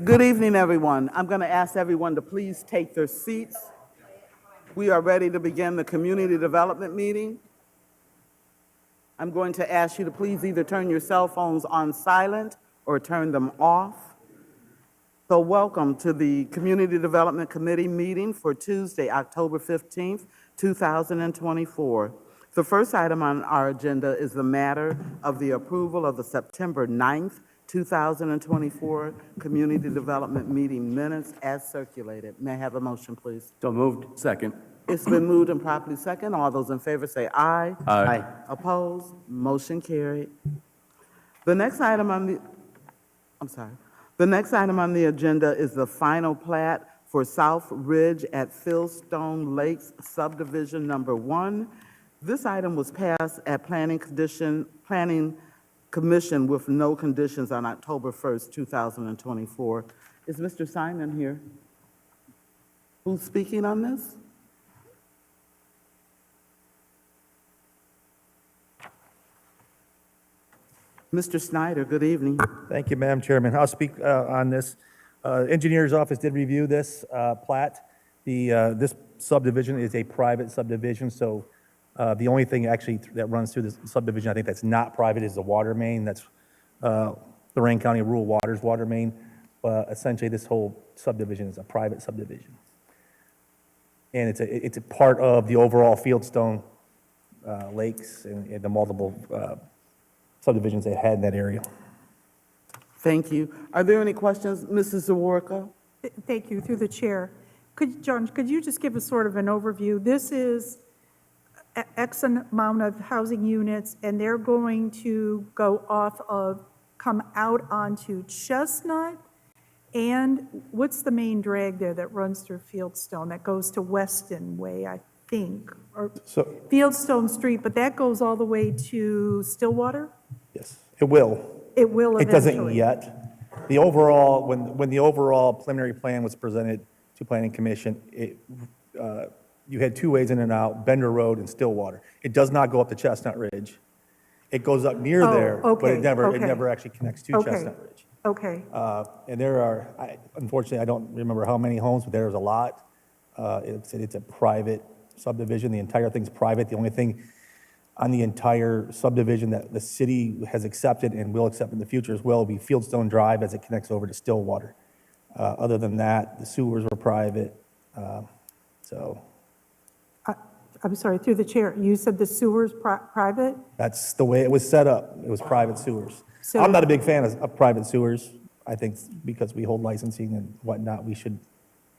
Good evening, everyone. I'm going to ask everyone to please take their seats. We are ready to begin the community development meeting. I'm going to ask you to please either turn your cell phones on silent or turn them off. So welcome to the Community Development Committee meeting for Tuesday, October 15th, 2024. The first item on our agenda is the matter of the approval of the September 9th, 2024 Community Development Meeting minutes as circulated. May I have a motion, please? So moved. Second. It's been moved and properly second. All those in favor say aye. Aye. Opposed? Motion carried. The next item on the, The next item on the agenda is the final plat for South Ridge at Fieldstone Lakes Subdivision Number 1. This item was passed at Planning Commission with no conditions on October 1st, 2024. Is Mr. Simon here? Who's speaking on this? Mr. Snyder, good evening. Thank you, Madam Chairman. I'll speak on this. Engineer's office did review this plat. This subdivision is a private subdivision, so the only thing actually that runs through this subdivision, I think that's not private, is the water main. That's Lorain County Rural Waters water main. Essentially, this whole subdivision is a private subdivision. And it's a part of the overall Fieldstone Lakes and the multiple subdivisions they had in that area. Thank you. Are there any questions? Mrs. Zawarka? Thank you, through the chair. John, could you just give us sort of an overview? This is X amount of housing units, and they're going to come out onto Chestnut, and what's the main drag there that runs through Fieldstone that goes to Weston Way, I think, or So, Fieldstone Street, but that goes all the way to Stillwater? yes, it will. It will It eventually. doesn't yet. The overall, when the overall preliminary plan was presented to Planning Commission, you had two ways in and out, Bender Road and Stillwater. It does not go up to Chestnut Ridge. It goes up near there, but okay, it never okay. actually connects to Okay. Chestnut Ridge. Okay, And there are, unfortunately, I don't remember how many homes, but there's a lot. It's a private subdivision. The entire thing's private. The only thing on the entire subdivision that the city has accepted and will accept in the future as well will be Fieldstone Drive as it connects over to Stillwater. Other than that, the sewers were private. So I'm sorry, through the chair, you said the sewer's private? that's the way it was set up. It was private sewers. So- I'm not a big fan of private sewers. I think because we hold licensing and whatnot, we should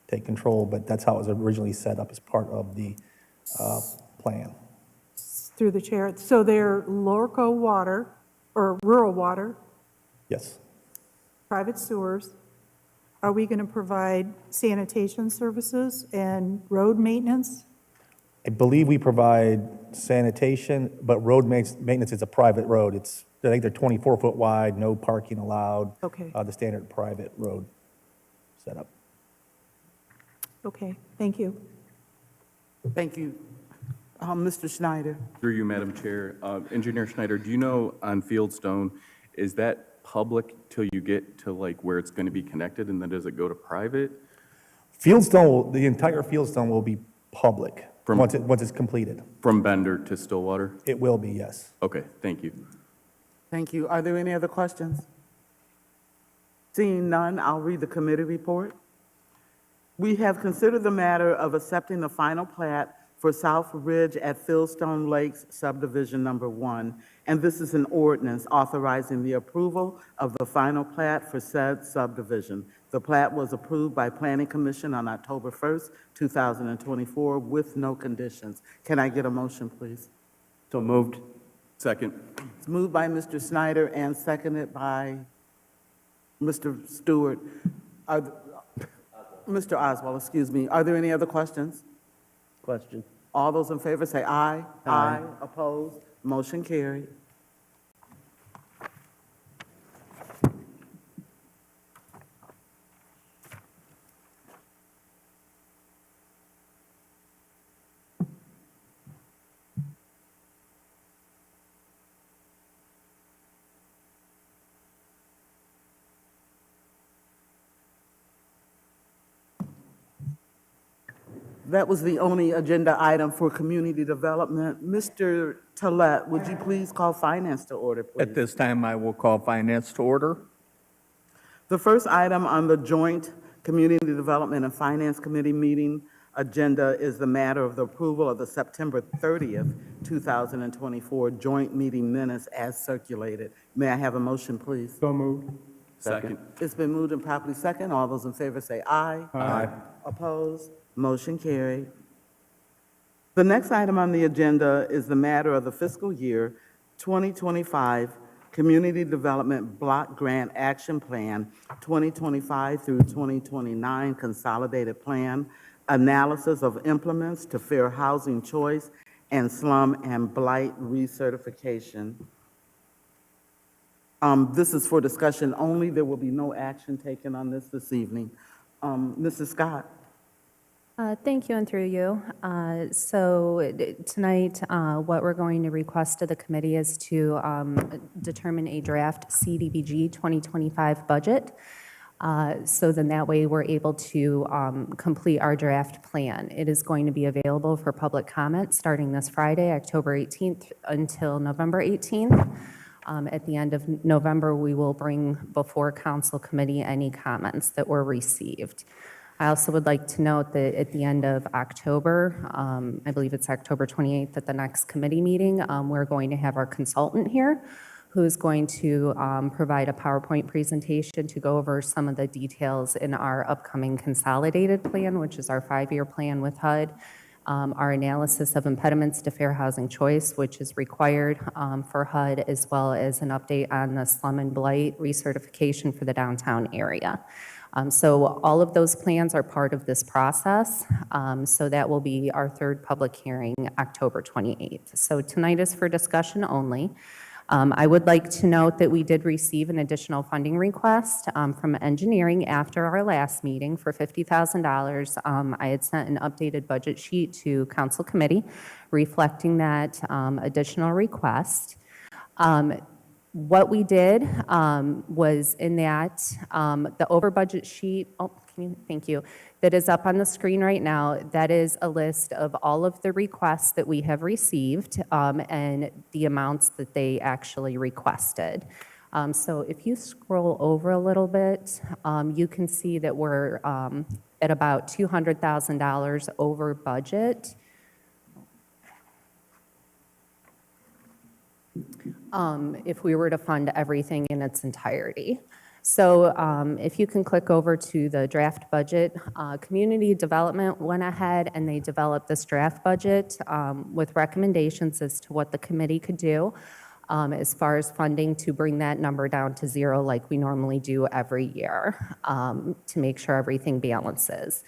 take control, but that's how it was originally set up as part of the plan. Through the chair, so they're Lorco water, or rural water, Yes. private sewers. Are we going to provide sanitation services and road maintenance? I believe we provide sanitation, but road maintenance is a private road. I think they're 24-foot wide, no parking allowed. Okay. The standard private road setup. Okay, thank you. Thank you. Mr. Schneider? Through you, Madam Chair. Engineer Schneider, do you know on Fieldstone, is that public till you get to like where it's going to be connected, and then does it go to private? Fieldstone, the entire Fieldstone will be public once it's completed. From Bender to Stillwater? It will be, yes. Okay, thank you. Thank you. Are there any other questions? Seeing none, I'll read the committee report. We have considered the matter of accepting the final plat for South Ridge at Fieldstone Lakes Subdivision Number 1, and this is an ordinance authorizing the approval of the final plat for said subdivision. The plat was approved by Planning Commission on October 1st, 2024, with no conditions. Can I get a motion, please? So moved. Second. It's moved by Mr. Snyder and seconded by Mr. Stewart. Mr. Oswald, excuse me. Are there any other questions? Question. All those in favor say aye. Aye. Opposed? Motion carried. That was the only agenda item for community development. Mr. Tolet, would you please call finance to order, please? At this time, I will call finance to order. The first item on the joint Community Development and Finance Committee meeting agenda is the matter of the approval of the September 30th, 2024 joint meeting minutes as circulated. May I have a motion, please? So moved. Second. It's been moved and properly second. All those in favor say aye. Aye. Opposed? Motion carried. The next item on the agenda is the matter of the fiscal year 2025 Community Development Block Grant Action Plan 2025 through 2029 Consolidated Plan, Analysis of Implements to Fair Housing Choice, and Slum and Blight Recertification. This is for discussion only. There will be no action taken on this evening. Mrs. Scott? Thank you, and through you. Tonight, what we're going to request of the committee is to determine a draft CDBG 2025 budget. So then that way we're able to complete our draft plan. It is going to be available for public comment starting this Friday, October 18th, until November 18th. At the end of November, we will bring before council committee any comments that were received. I also would like to note that at the end of October, I believe it's October 28th at the next committee meeting, we're going to have our consultant here who's going to provide a PowerPoint presentation to go over some of the details in our upcoming consolidated plan, which is our 5-year plan with HUD, our analysis of impediments to fair housing choice, which is required for HUD, as well as an update on the slum and blight recertification for the downtown area. So all of those plans are part of this process. So that will be our third public hearing, October 28th. So tonight is for discussion only. I would like to note that we did receive an additional funding request from engineering after our last meeting for $50,000. I had sent an updated budget sheet to council committee reflecting that additional request. What we did was in that, the over budget sheet, thank you, that is up on the screen right now, that is a list of all of the requests that we have received and the amounts that they actually requested. So if you scroll over a little bit, you can see that we're at about $200,000 over budget. If we were to fund everything in its entirety. So if you can click over to the draft budget, Community Development went ahead and they developed this draft budget with recommendations as to what the committee could do as far as funding to bring that number down to zero like we normally do every year to make sure everything balances.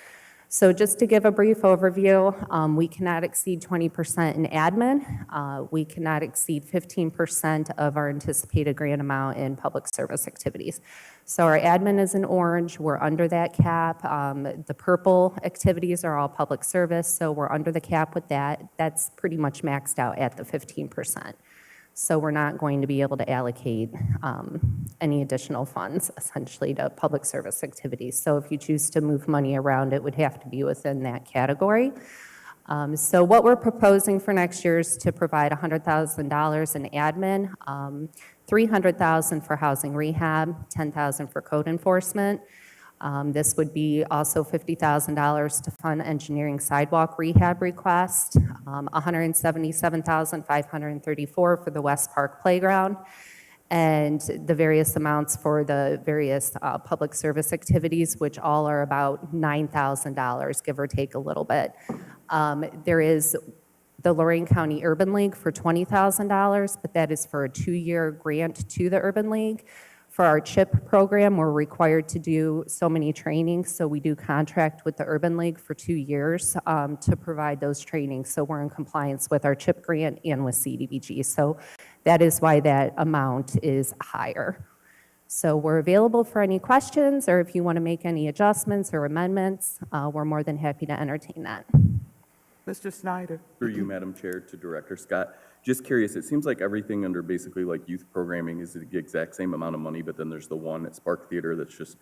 So just to give a brief overview, we cannot exceed 20% in admin. We cannot exceed 15% of our anticipated grant amount in public service activities. So our admin is in orange, we're under that cap. The purple activities are all public service, so we're under the cap with that. That's pretty much maxed out at the 15%. So we're not going to be able to allocate any additional funds essentially to public service activities. So if you choose to move money around, it would have to be within that category. So what we're proposing for next year is to provide $100,000 in admin, $300,000 for housing rehab, $10,000 for code enforcement. This would be also $50,000 to fund engineering sidewalk rehab request, $177,534 for the West Park Playground, and the various amounts for the various public service activities, which all are about $9,000, give or take a little bit. There is the Lorain County Urban League for $20,000, but that is for a 2-year grant to the Urban League. For our CHIP program, we're required to do so many trainings, so we do contract with the Urban League for 2 years to provide those trainings. So we're in compliance with our CHIP grant and with CDBG. So that is why that amount is higher. So we're available for any questions, or if you want to make any adjustments or amendments, we're more than happy to entertain that. Mr. Snyder? Through you, Madam Chair, to Director Scott. Just curious, it seems like everything under basically like youth programming is the exact same amount of money, but then there's the one at Spark Theater that's just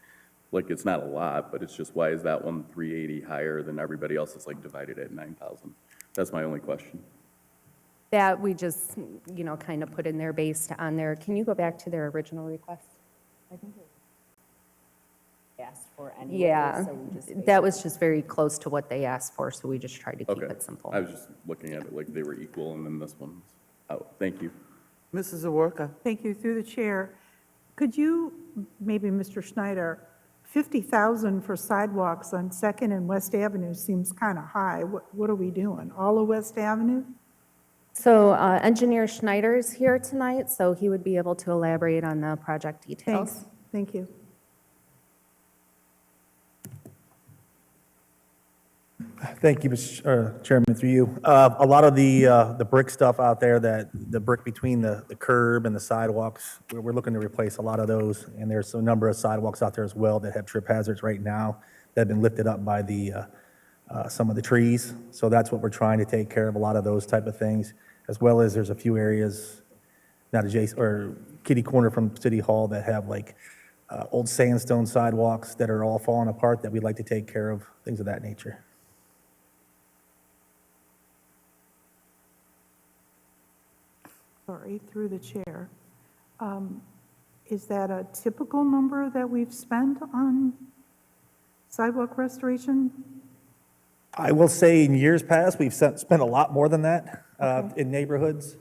Like, it's not a lot, but it's just, why is that one 380 higher than everybody else is like divided at 9,000? That's my only question. That we just, kind of put in there based on their, can you go back to their original request? Asked for anyway. Yeah, So we just that was just very close to what they asked for, so we just tried to keep Okay. it simple. I was just looking at it like they were equal, and then this one's out. Thank you. Mrs. Zaworka? Thank you, through the chair. Could you, maybe Mr. Schneider, 50,000 for sidewalks on Second and West Avenue seems kind of high. What are we doing? All of West Avenue? So Engineer Schneider is here tonight, so he would be able to elaborate on the project details. Thanks, thank you. Thank you, Mr. Chairman, through you. A lot of the brick stuff out there, the brick between the curb and the sidewalks, we're looking to replace a lot of those. And there's a number of sidewalks out there as well that have trip hazards right now that have been lifted up by some of the trees. So that's what we're trying to take care of, a lot of those type of things, as well as there's a few areas, not adjacent, or kitty corner from City Hall that have like old sandstone sidewalks that are all falling apart that we'd like to take care of, things of that nature. Sorry, through the chair. Is that a typical number that we've spent on sidewalk restoration? I will say in years past, we've spent a lot more than that in neighborhoods.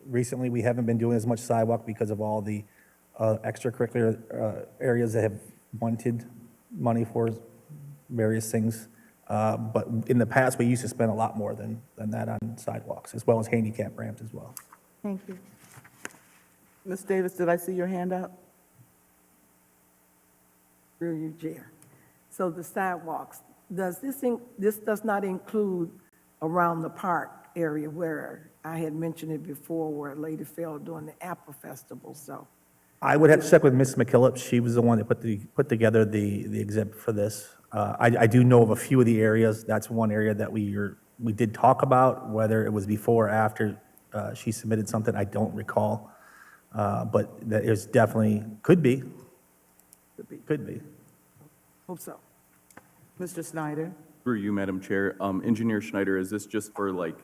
Recently, we haven't been doing as much sidewalk because of all the extracurricular areas that have wanted money for various things. But in the past, we used to spend a lot more than that on sidewalks, as well as handicap ramps as well. Thank you. Ms. Davis, did I see your hand up? Through you, Chair. So the sidewalks, this does not include around the park area where I had mentioned it before, where a lady fell during the Apple Festival, so. I would have to check with Ms. McKillop. She was the one that put together the exhibit for this. I do know of a few of the areas. That's one area that we did talk about, whether it was before or after she submitted something, I don't recall. But that is definitely, could be. Hope so. Mr. Snyder? Through you, Madam Chair, Engineer Schneider, is this just for like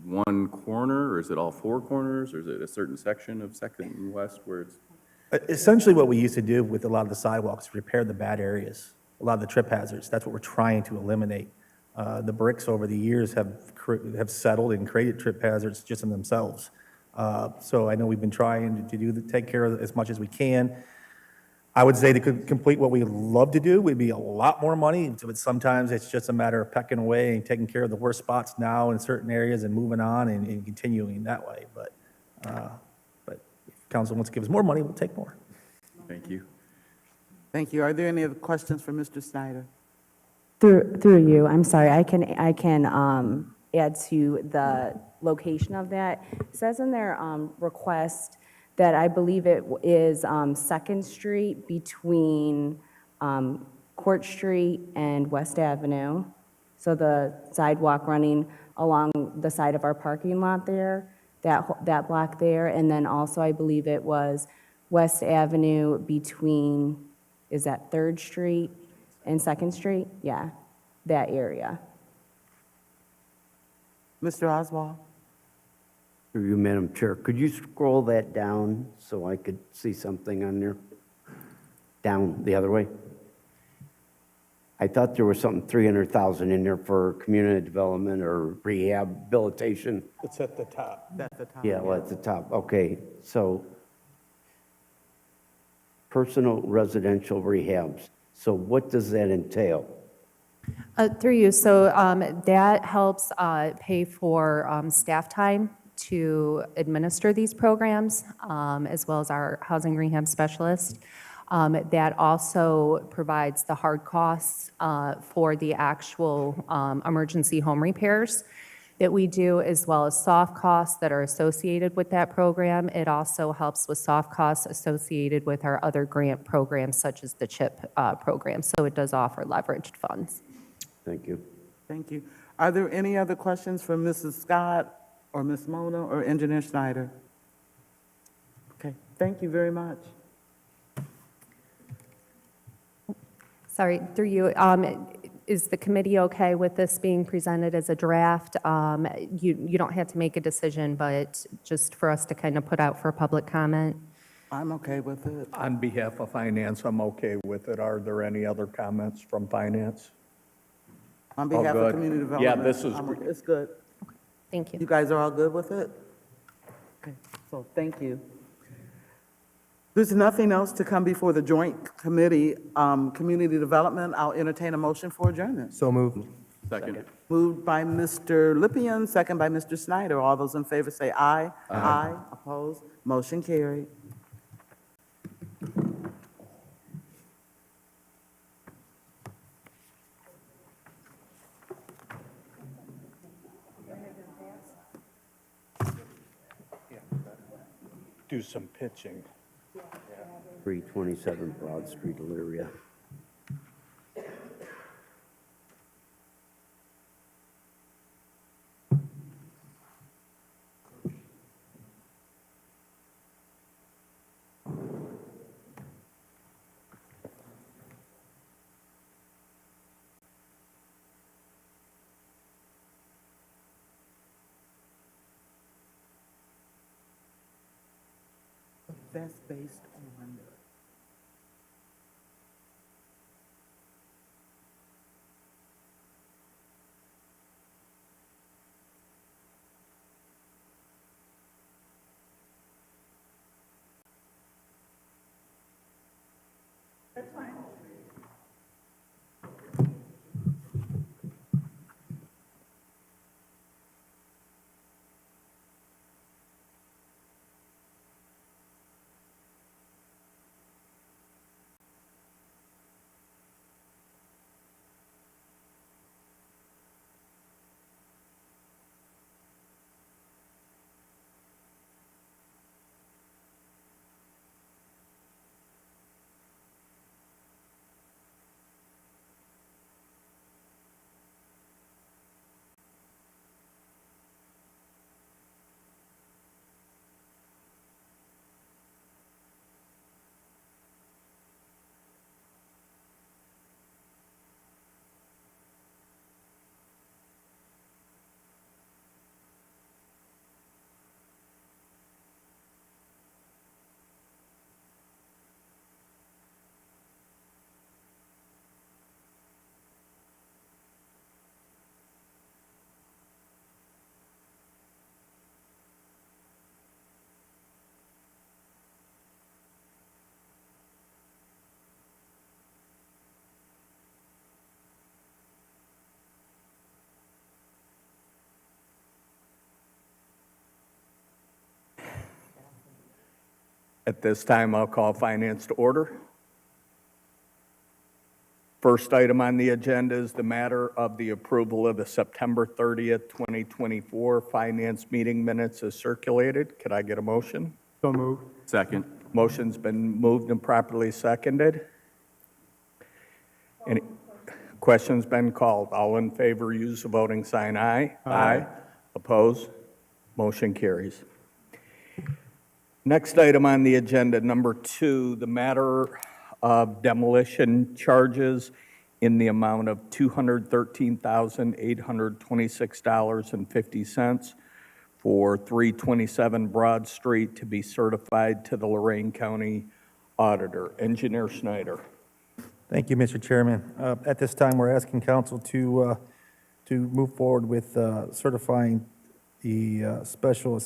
one corner, or is it all four corners, or is it a certain section of Second and West where it's? Essentially, what we used to do with a lot of the sidewalks, repair the bad areas, a lot of the trip hazards. That's what we're trying to eliminate. The bricks over the years have settled and created trip hazards just in themselves. So I know we've been trying to take care of as much as we can. I would say to complete what we love to do would be a lot more money, but sometimes it's just a matter of pecking away and taking care of the worst spots now in certain areas and moving on and continuing that way. But if council wants to give us more money, we'll take more. Thank you. Thank you. Are there any other questions for Mr. Snyder? Through you, I'm sorry, I can add to the location of that. It says in their request that I believe it is Second Street between Court Street and West Avenue. So the sidewalk running along the side of our parking lot there, that block there. And then also I believe it was West Avenue between, is that Third Street and Second Street? Yeah, that area. Mr. Oswald? Through you, Madam Chair, could you scroll that down so I could see something on there? Down the other way. I thought there was something 300,000 in there for community development or rehabilitation. It's at the top. At the top. Yeah, well, at the top, okay, so personal residential rehabs, so what does that entail? Through you, so that helps pay for staff time to administer these programs, as well as our housing rehab specialist. That also provides the hard costs for the actual emergency home repairs that we do, as well as soft costs that are associated with that program. It also helps with soft costs associated with our other grant programs, such as the CHIP program. So it does offer leveraged funds. Thank you. Thank you. Are there any other questions for Mrs. Scott or Ms. Mona or Engineer Schneider? Okay, thank you very much. Sorry, through you, is the committee okay with this being presented as a draft? You don't have to make a decision, but just for us to kind of put out for public comment? I'm okay with it. On behalf of finance, I'm okay with it. Are there any other comments from finance? On behalf of good. community Yeah, development. this is- It's good. Thank you. You guys are all good with it? Okay, so thank you. There's nothing else to come before the joint committee, community development. I'll entertain a motion for adjournment. So moved. Second. Moved by Mr. Lippian, second by Mr. Snyder. All those in favor say aye. Aye. Opposed? Motion carried. Do some pitching. 327 Broad Street, Elyria. That's based on. At this time, I'll call finance to order. First item on the agenda is the matter of the approval of the September 30th, 2024 finance meeting minutes as circulated. Could I get a motion? So moved. Second. Motion's been moved and properly seconded. Any questions been called? All in favor, use the voting sign aye. Aye. Opposed? Motion carries. Next item on the agenda, number 2, the matter of demolition charges in the amount of $213,826.50 for 327 Broad Street to be certified to the Lorraine County Auditor. Engineer Schneider. Thank you, Mr. Chairman. At this time, we're asking council to move forward with certifying the special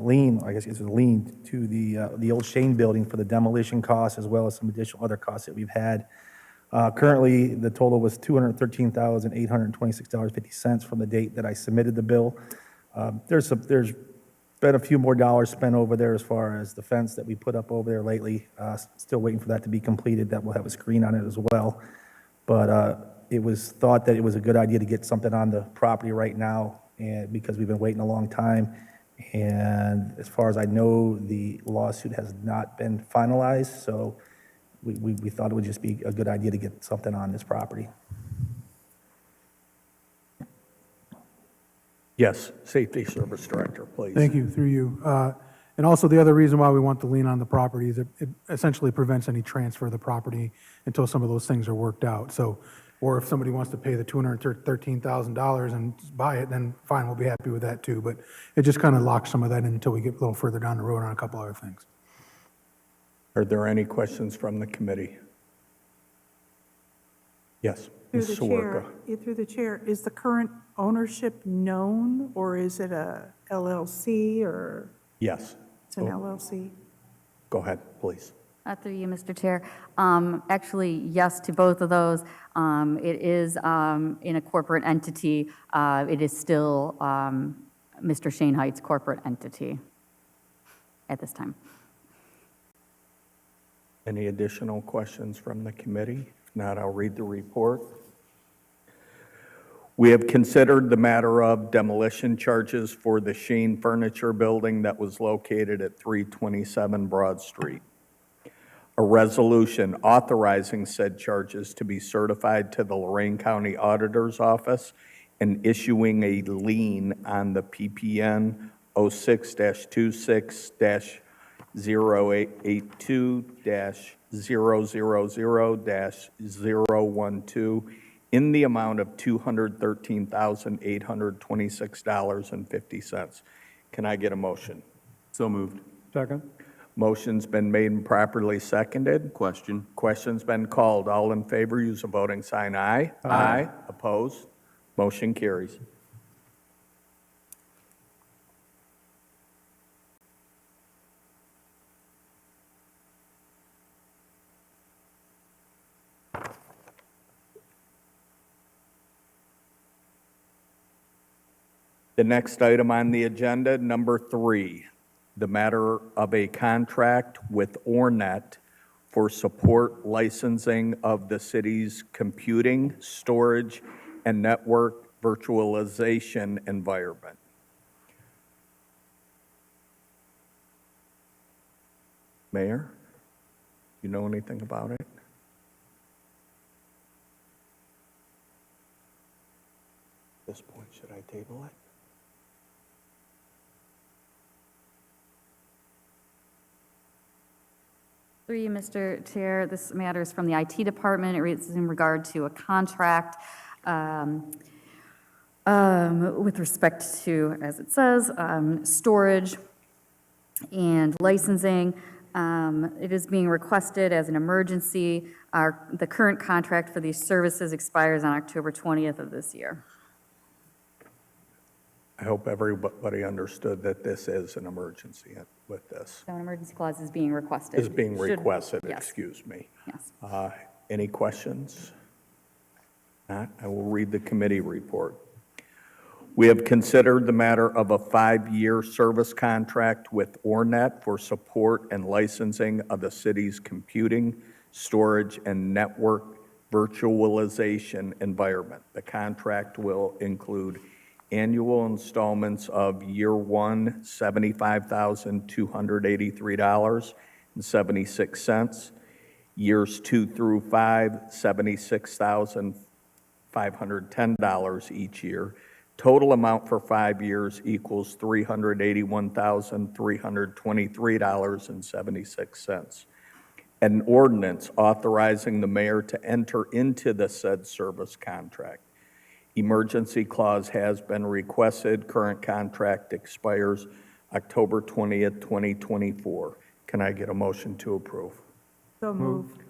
lien, I guess it's a lien, to the old Shane building for the demolition costs as well as some additional other costs that we've had. Currently, the total was $213,826.50 from the date that I submitted the bill. There's been a few more dollars spent over there as far as the fence that we put up over there lately. Still waiting for that to be completed. That will have a screen on it as well. But it was thought that it was a good idea to get something on the property right now, and because we've been waiting a long time. And as far as I know, the lawsuit has not been finalized, so we thought it would just be a good idea to get something on this property. Yes, Safety Service Director, please. Thank you, through you. And also, the other reason why we want the lien on the property is it essentially prevents any transfer of the property until some of those things are worked out. So, or if somebody wants to pay the $213,000 and buy it, then fine, we'll be happy with that too. But it just kind of locks some of that in until we get a little further down the road on a couple other things. Are there any questions from the committee? Yes, Through Ms. the chair, Sawarka. through the chair, is the current ownership known, or is it a LLC, or Yes, it's an LLC? go ahead, please. Through you, Mr. Chair. Actually, yes to both of those. It is in a corporate entity. It is still Mr. Shane Height's corporate entity at this time. Any additional questions from the committee? If not, I'll read the report. We have considered the matter of demolition charges for the Shane Furniture Building that was located at 327 Broad Street. A resolution authorizing said charges to be certified to the Lorraine County Auditor's Office and issuing a lien on the PPN 06-26-082-000-012 in the amount of $213,826.50. Can I get a motion? So moved. Second? Motion's been made and properly seconded. Question. Question's been called. All in favor, use a voting sign aye. Aye. Opposed? Motion carries. The next item on the agenda, number 3, the matter of a contract with Ornet for support licensing of the city's computing, storage, and network virtualization environment. Mayor, you know anything about it? At this point, should I table it? Through you, Mr. Chair, this matter is from the IT department. It is in regard to a contract with respect to, as it says, storage and licensing. It is being requested as an emergency. The current contract for these services expires on October 20th of this year. I hope everybody understood that this is an emergency with this. So an emergency clause is being requested. Is being Should- requested, yes, excuse me. Yes. Any questions? Not, I will read the committee report. We have considered the matter of a 5-year service contract with Ornet for support and licensing of the city's computing, storage, and network virtualization environment. The contract will include annual installments of year 1, $75,283.76, years 2 through 5, $76,510 each year. Total amount for 5 years equals $381,323.76. An ordinance authorizing the mayor to enter into the said service contract. Emergency clause has been requested. Current contract expires October 20th, 2024. Can I get a motion to approve? So moved.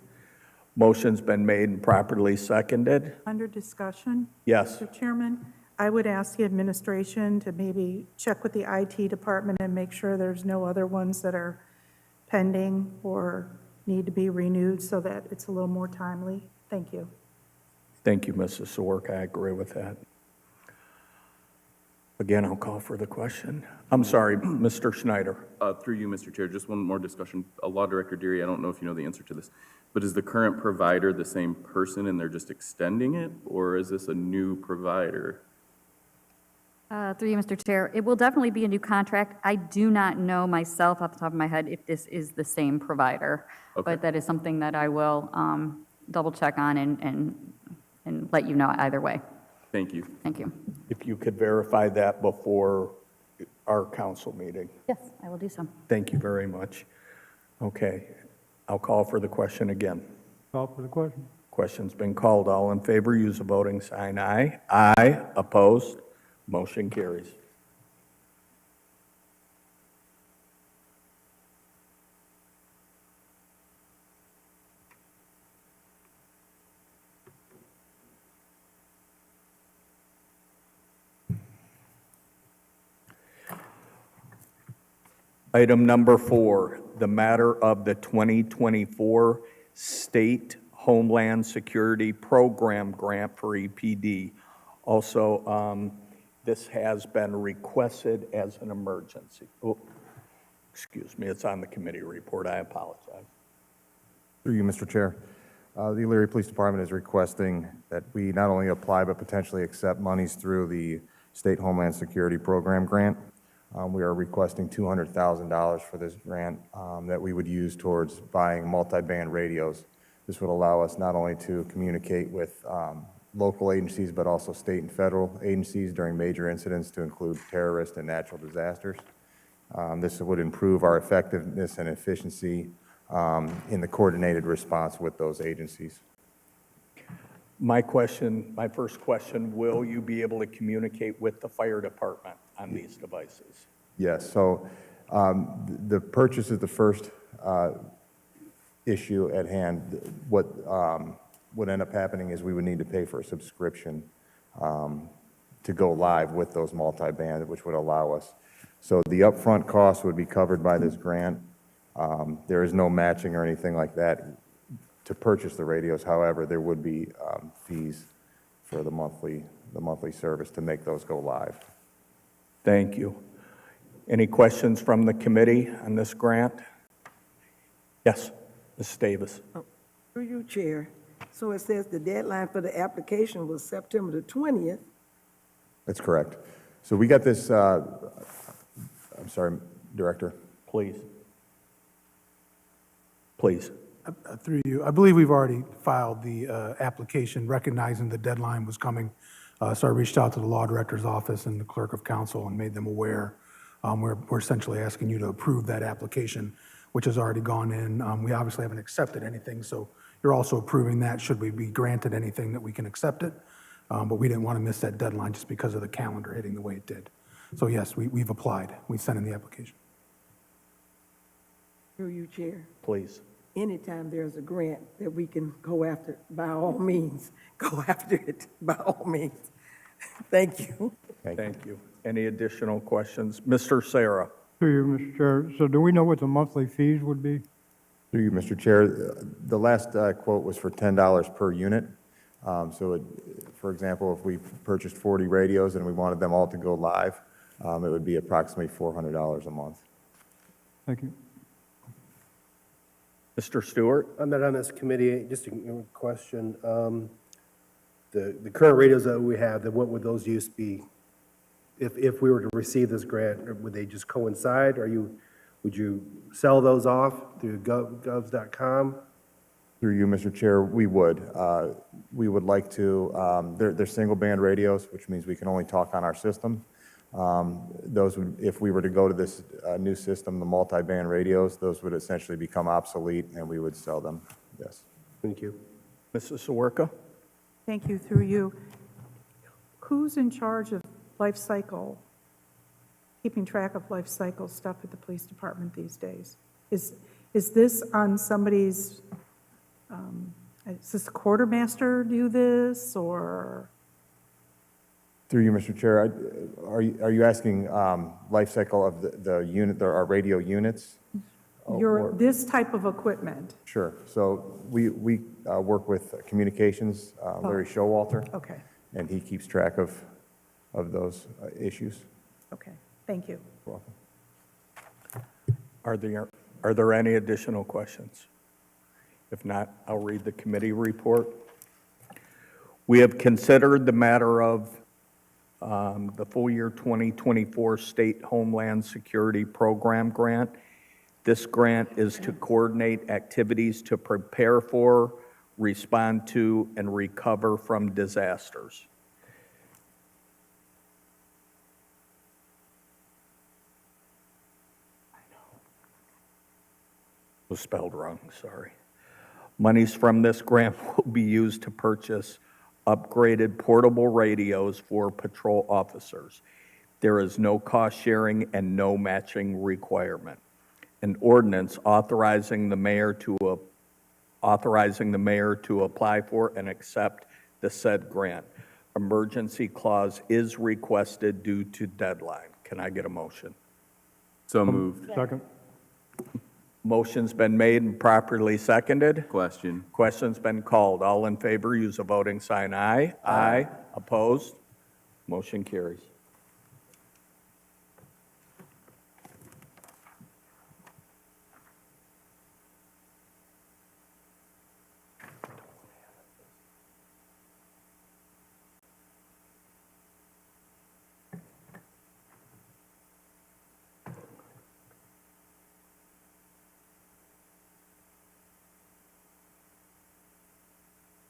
Motion's been made and properly seconded. Under discussion? Yes. Mr. Chairman, I would ask the administration to maybe check with the IT department and make sure there's no other ones that are pending or need to be renewed so that it's a little more timely. Thank you. Thank you, Mrs. Sawark. I agree with that. Again, I'll call for the question. I'm sorry, Mr. Schneider. Through you, Mr. Chair, just one more discussion. Law Director Deary, I don't know if you know the answer to this, but is the current provider the same person and they're just extending it, or is this a new provider? Through you, Mr. Chair, it will definitely be a new contract. I do not know myself off the top of my head if this is the same provider, Okay. but that is something that I will double check on and let you know either way. Thank you. Thank you. If you could verify that before our council meeting. Yes, I will do so. Thank you very much. Okay, I'll call for the question again. Call for the question. Question's been called. All in favor, use the voting sign aye. Aye, opposed, motion carries. Item number 4, the matter of the 2024 State Homeland Security Program Grant for EPD. Also, this has been requested as an emergency. Oh, excuse me, it's on the committee report. I apologize. Through you, Mr. Chair. The Elyria Police Department is requesting that we not only apply but potentially accept monies through the State Homeland Security Program Grant. We are requesting $200,000 for this grant that we would use towards buying multi-band radios. This would allow us not only to communicate with local agencies, but also state and federal agencies during major incidents to include terrorist and natural disasters. This would improve our effectiveness and efficiency in the coordinated response with those agencies. My first question, will you be able to communicate with the fire department on these devices? Yes, so the purchase is the first issue at hand. What would end up happening is we would need to pay for a subscription to go live with those multi-band, which would allow us. So the upfront cost would be covered by this grant. There is no matching or anything like that to purchase the radios. However, there would be fees for the monthly service to make those go live. Thank you. Any questions from the committee on this grant? Yes, Ms. Davis. Through you, Chair. So it says the deadline for the application was September the 20th. That's correct. So we got this, I'm sorry, Director. Please. Please. Through you, I believe we've already filed the application recognizing the deadline was coming. So I reached out to the law director's office and the clerk of council and made them aware. We're essentially asking you to approve that application, which has already gone in. We obviously haven't accepted anything, so you're also approving that should we be granted anything that we can accept it. But we didn't want to miss that deadline just because of the calendar hitting the way it did. So yes, we've applied. We sent in the application. Through you, Chair. Please. Anytime there's a grant that we can go after, by all means, go after it, by all means. Thank you. Thank you. Any additional questions? Mr. Sarah. Through you, Mr. Chair. So do we know what the monthly fees would be? Through you, Mr. Chair, the last quote was for $10 per unit. For example, if we purchased 40 radios and we wanted them all to go live, it would be approximately $400 a month. Thank you. Mr. Stewart. I'm not on this committee, just a question. The current radios that we have, then what would those use be? If we were to receive this grant, would they just coincide? Would you sell those off through govs.com? Through you, Mr. Chair, we would. We would like to, they're single band radios, which means we can only talk on our system. Those would, if we were to go to this new system, the multi-band radios, those would essentially become obsolete and we would sell them, yes. Thank you. Mrs. Sawerka. Thank you, through you. Who's in charge of life cycle, keeping track of life cycle stuff at the police department these days? Is this on somebody's, does this quartermaster do this, or? Through you, Mr. Chair, are you asking life cycle of the unit, our radio units? This type of equipment? Sure. So we work with communications, Larry Showalter. Okay, And he keeps track of those issues. okay, thank you. You're welcome. Are there any additional questions? If not, I'll read the committee report. We have considered the matter of the full year 2024 State Homeland Security Program Grant. This grant is to coordinate activities to prepare for, respond to, and recover from disasters. Was spelled wrong, sorry. Monies from this grant will be used to purchase upgraded portable radios for patrol officers. There is no cost sharing and no matching requirement. An ordinance authorizing the mayor to apply for and accept the said grant. Emergency clause is requested due to deadline. Can I get a motion? So moved. Second? Motion's been made and properly seconded. Question. Question's been called. All in favor, use a voting sign aye. Aye. Opposed? Motion carries.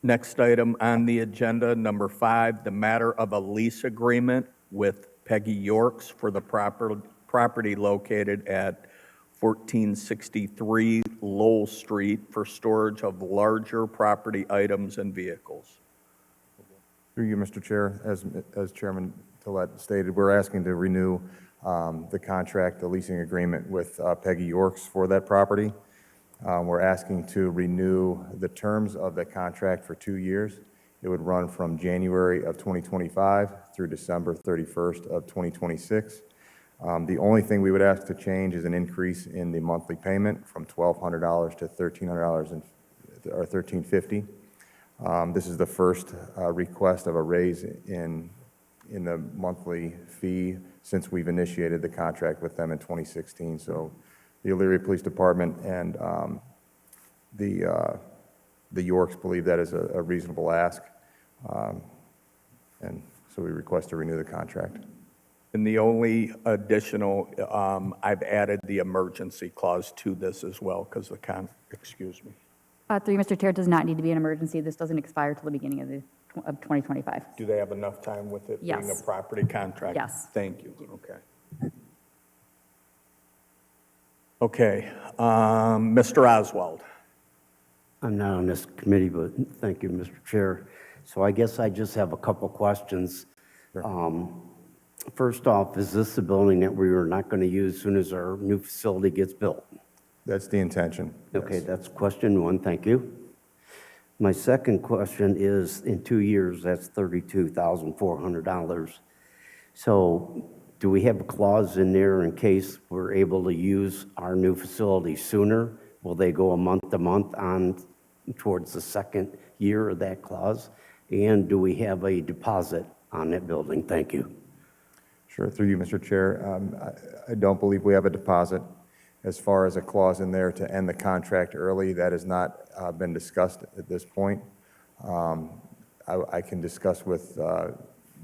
Next item on the agenda, number 5, the matter of a lease agreement with Peggy Yorks for the property located at 1463 Lowell Street for storage of larger property items and vehicles. Through you, Mr. Chair, as Chairman Tolet stated, we're asking to renew the contract, the leasing agreement with Peggy Yorks for that property. We're asking to renew the terms of the contract for 2 years. It would run from January of 2025 through December 31st of 2026. The only thing we would ask to change is an increase in the monthly payment from $1,200 to $1,300 or $1,350. This is the first request of a raise in the monthly fee since we've initiated the contract with them in 2016. So the Elyria Police Department and the Yorks believe that is a reasonable ask, and so we request to renew the contract. And the only additional, I've added the emergency clause to this as well because excuse me. Through you, Mr. Chair, it does not need to be an emergency. This doesn't expire till the beginning of 2025. Do they have enough time with it being Yes. a property contract? Yes. Thank you. Okay. Okay, Mr. Oswald. I'm not on this committee, but thank you, Mr. Chair. So I guess I just have a couple questions. First off, is this the building that we are not going to use as soon as our new facility gets built? That's the intention. Okay, yes. that's question one, thank you. My second question is, in 2 years, that's $32,400. So do we have a clause in there in case we're able to use our new facility sooner? Will they go a month to month on towards the second year of that clause? And do we have a deposit on that building? Thank you. Sure, through you, Mr. Chair. I don't believe we have a deposit. As far as a clause in there to end the contract early, that has not been discussed at this point. I can discuss with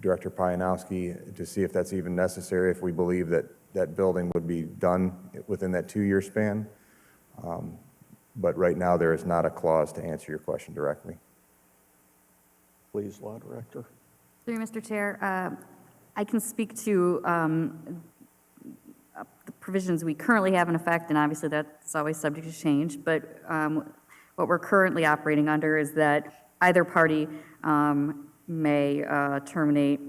Director Pianowski to see if that's even necessary, if we believe that that building would be done within that 2-year span. But right now, there is not a clause to answer your question directly. Please, Law Director. Through you, Mr. Chair, I can speak to the provisions we currently have in effect, and obviously that's always subject to change, but what we're currently operating under is that either party may terminate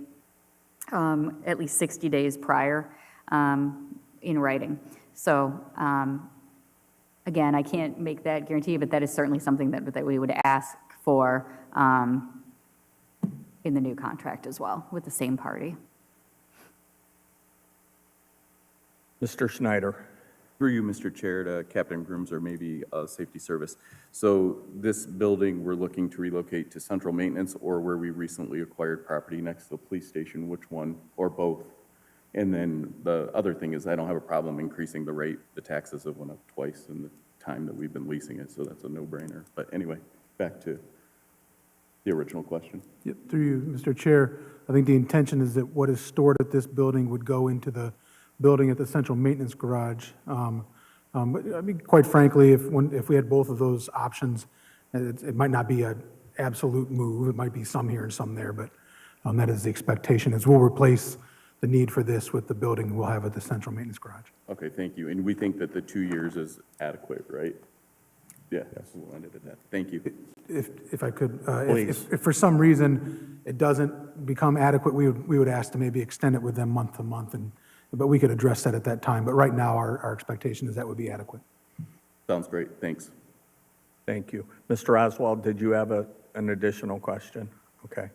at least 60 days prior in writing. So again, I can't make that guarantee, but that is certainly something that we would ask for in the new contract as well with the same party. Mr. Schneider. Through you, Mr. Chair, to Captain Grooms or maybe Safety Service. So this building, we're looking to relocate to central maintenance or where we recently acquired property next to the police station, which one, or both? And then the other thing is I don't have a problem increasing the rate. The taxes have went up twice in the time that we've been leasing it, so that's a no-brainer. But anyway, back to the original question. Yep, through you, Mr. Chair, I think the intention is that what is stored at this building would go into the building at the central maintenance garage. But I mean, quite frankly, if we had both of those options, it might not be an absolute move. It might be some here and some there, but that is the expectation, is we'll replace the need for this with the building we'll have at the central maintenance garage. Okay, thank you. And we think that the 2 years is adequate, right? Yeah, we'll end it at that. Thank you. If I could, Please. if for some reason it doesn't become adequate, we would ask to maybe extend it with them month to month, but we could address that at that time. But right now, our expectation is that would be adequate. Sounds great, thanks. Thank you. Mr. Oswald, did you have an additional question? Okay.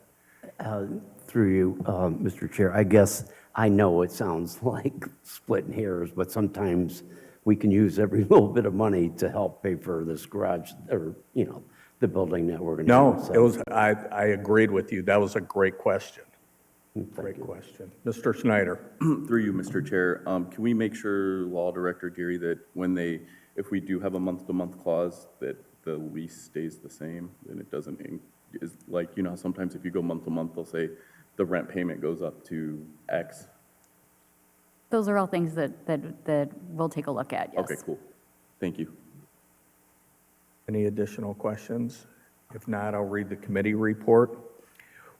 Through you, Mr. Chair, I guess I know it sounds like splitting hairs, but sometimes we can use every little bit of money to help pay for this garage, or, you know, the building that we're going to No, use. it was, I agreed with you. That was a great question. Great question. Mr. Snyder? Through you, Mr. Chair, can we make sure, Law Director Geary, that if we do have a month-to-month clause, that the lease stays the same, and it doesn't, is like, you know, sometimes if you go month-to-month, they'll say the rent payment goes up to X. Those are all things that we'll take a look at, yes. Okay, cool. Thank you. Any additional questions? If not, I'll read the committee report.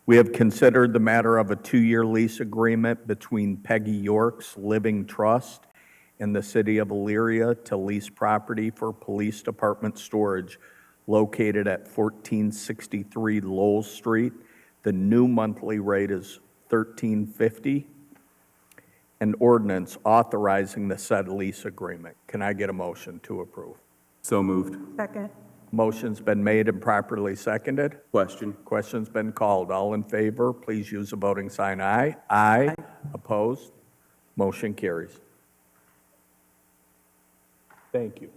We have considered the matter of a 2-year lease agreement between Peggy York's Living Trust and the City of Elyria to lease property for police department storage located at 1463 Lowell Street. The new monthly rate is $13.50. An ordinance authorizing the said lease agreement. Can I get a motion to approve? So moved. Second. Motion's been made and properly seconded. Question? Question's been called. All in favor, please use the voting sign aye. Aye. Opposed? Motion carries. Thank you.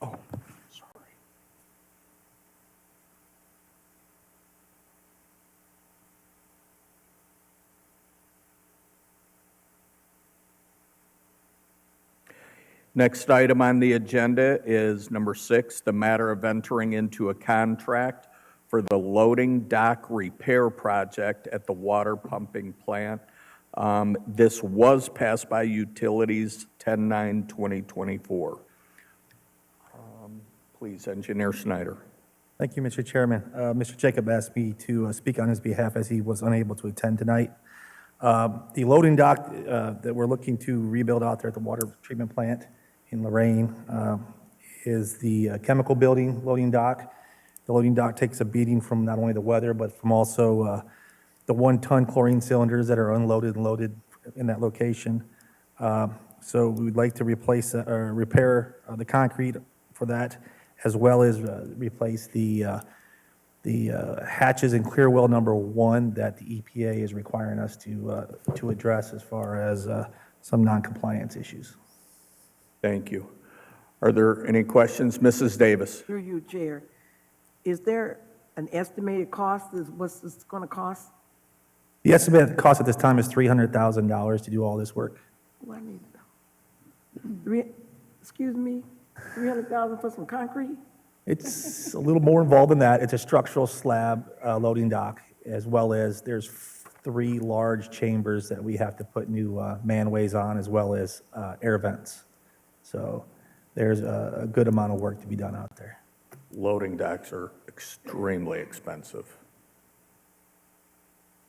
Oh, sorry. Next item on the agenda is number 6, the matter of entering into a contract for the loading dock repair project at the water pumping plant. This was passed by Utilities 10/9/2024. Please, Engineer Snyder. Thank you, Mr. Chairman. Mr. Jacob asked me to speak on his behalf as he was unable to attend tonight. The loading dock that we're looking to rebuild out there at the water treatment plant in Lorraine is the chemical building loading dock. The loading dock takes a beating from not only the weather, but from also the 1-ton chlorine cylinders that are unloaded and loaded in that location. So we would like to replace or repair the concrete for that, as well as replace the hatches in clear well number 1 that the EPA is requiring us to address as far as some non-compliance issues. Thank you. Are there any questions? Mrs. Davis? Through you, Chair. Is there an estimated cost? What's this going to cost? The estimated cost at this time is $300,000 to do all this work. Oh, I need to know. Excuse me? $300,000 for some concrete? It's a little more involved than that. It's a structural slab loading dock, as well as there's 3 large chambers that we have to put new manways on, as well as air vents. So there's a good amount of work to be done out there. Loading docks are extremely expensive.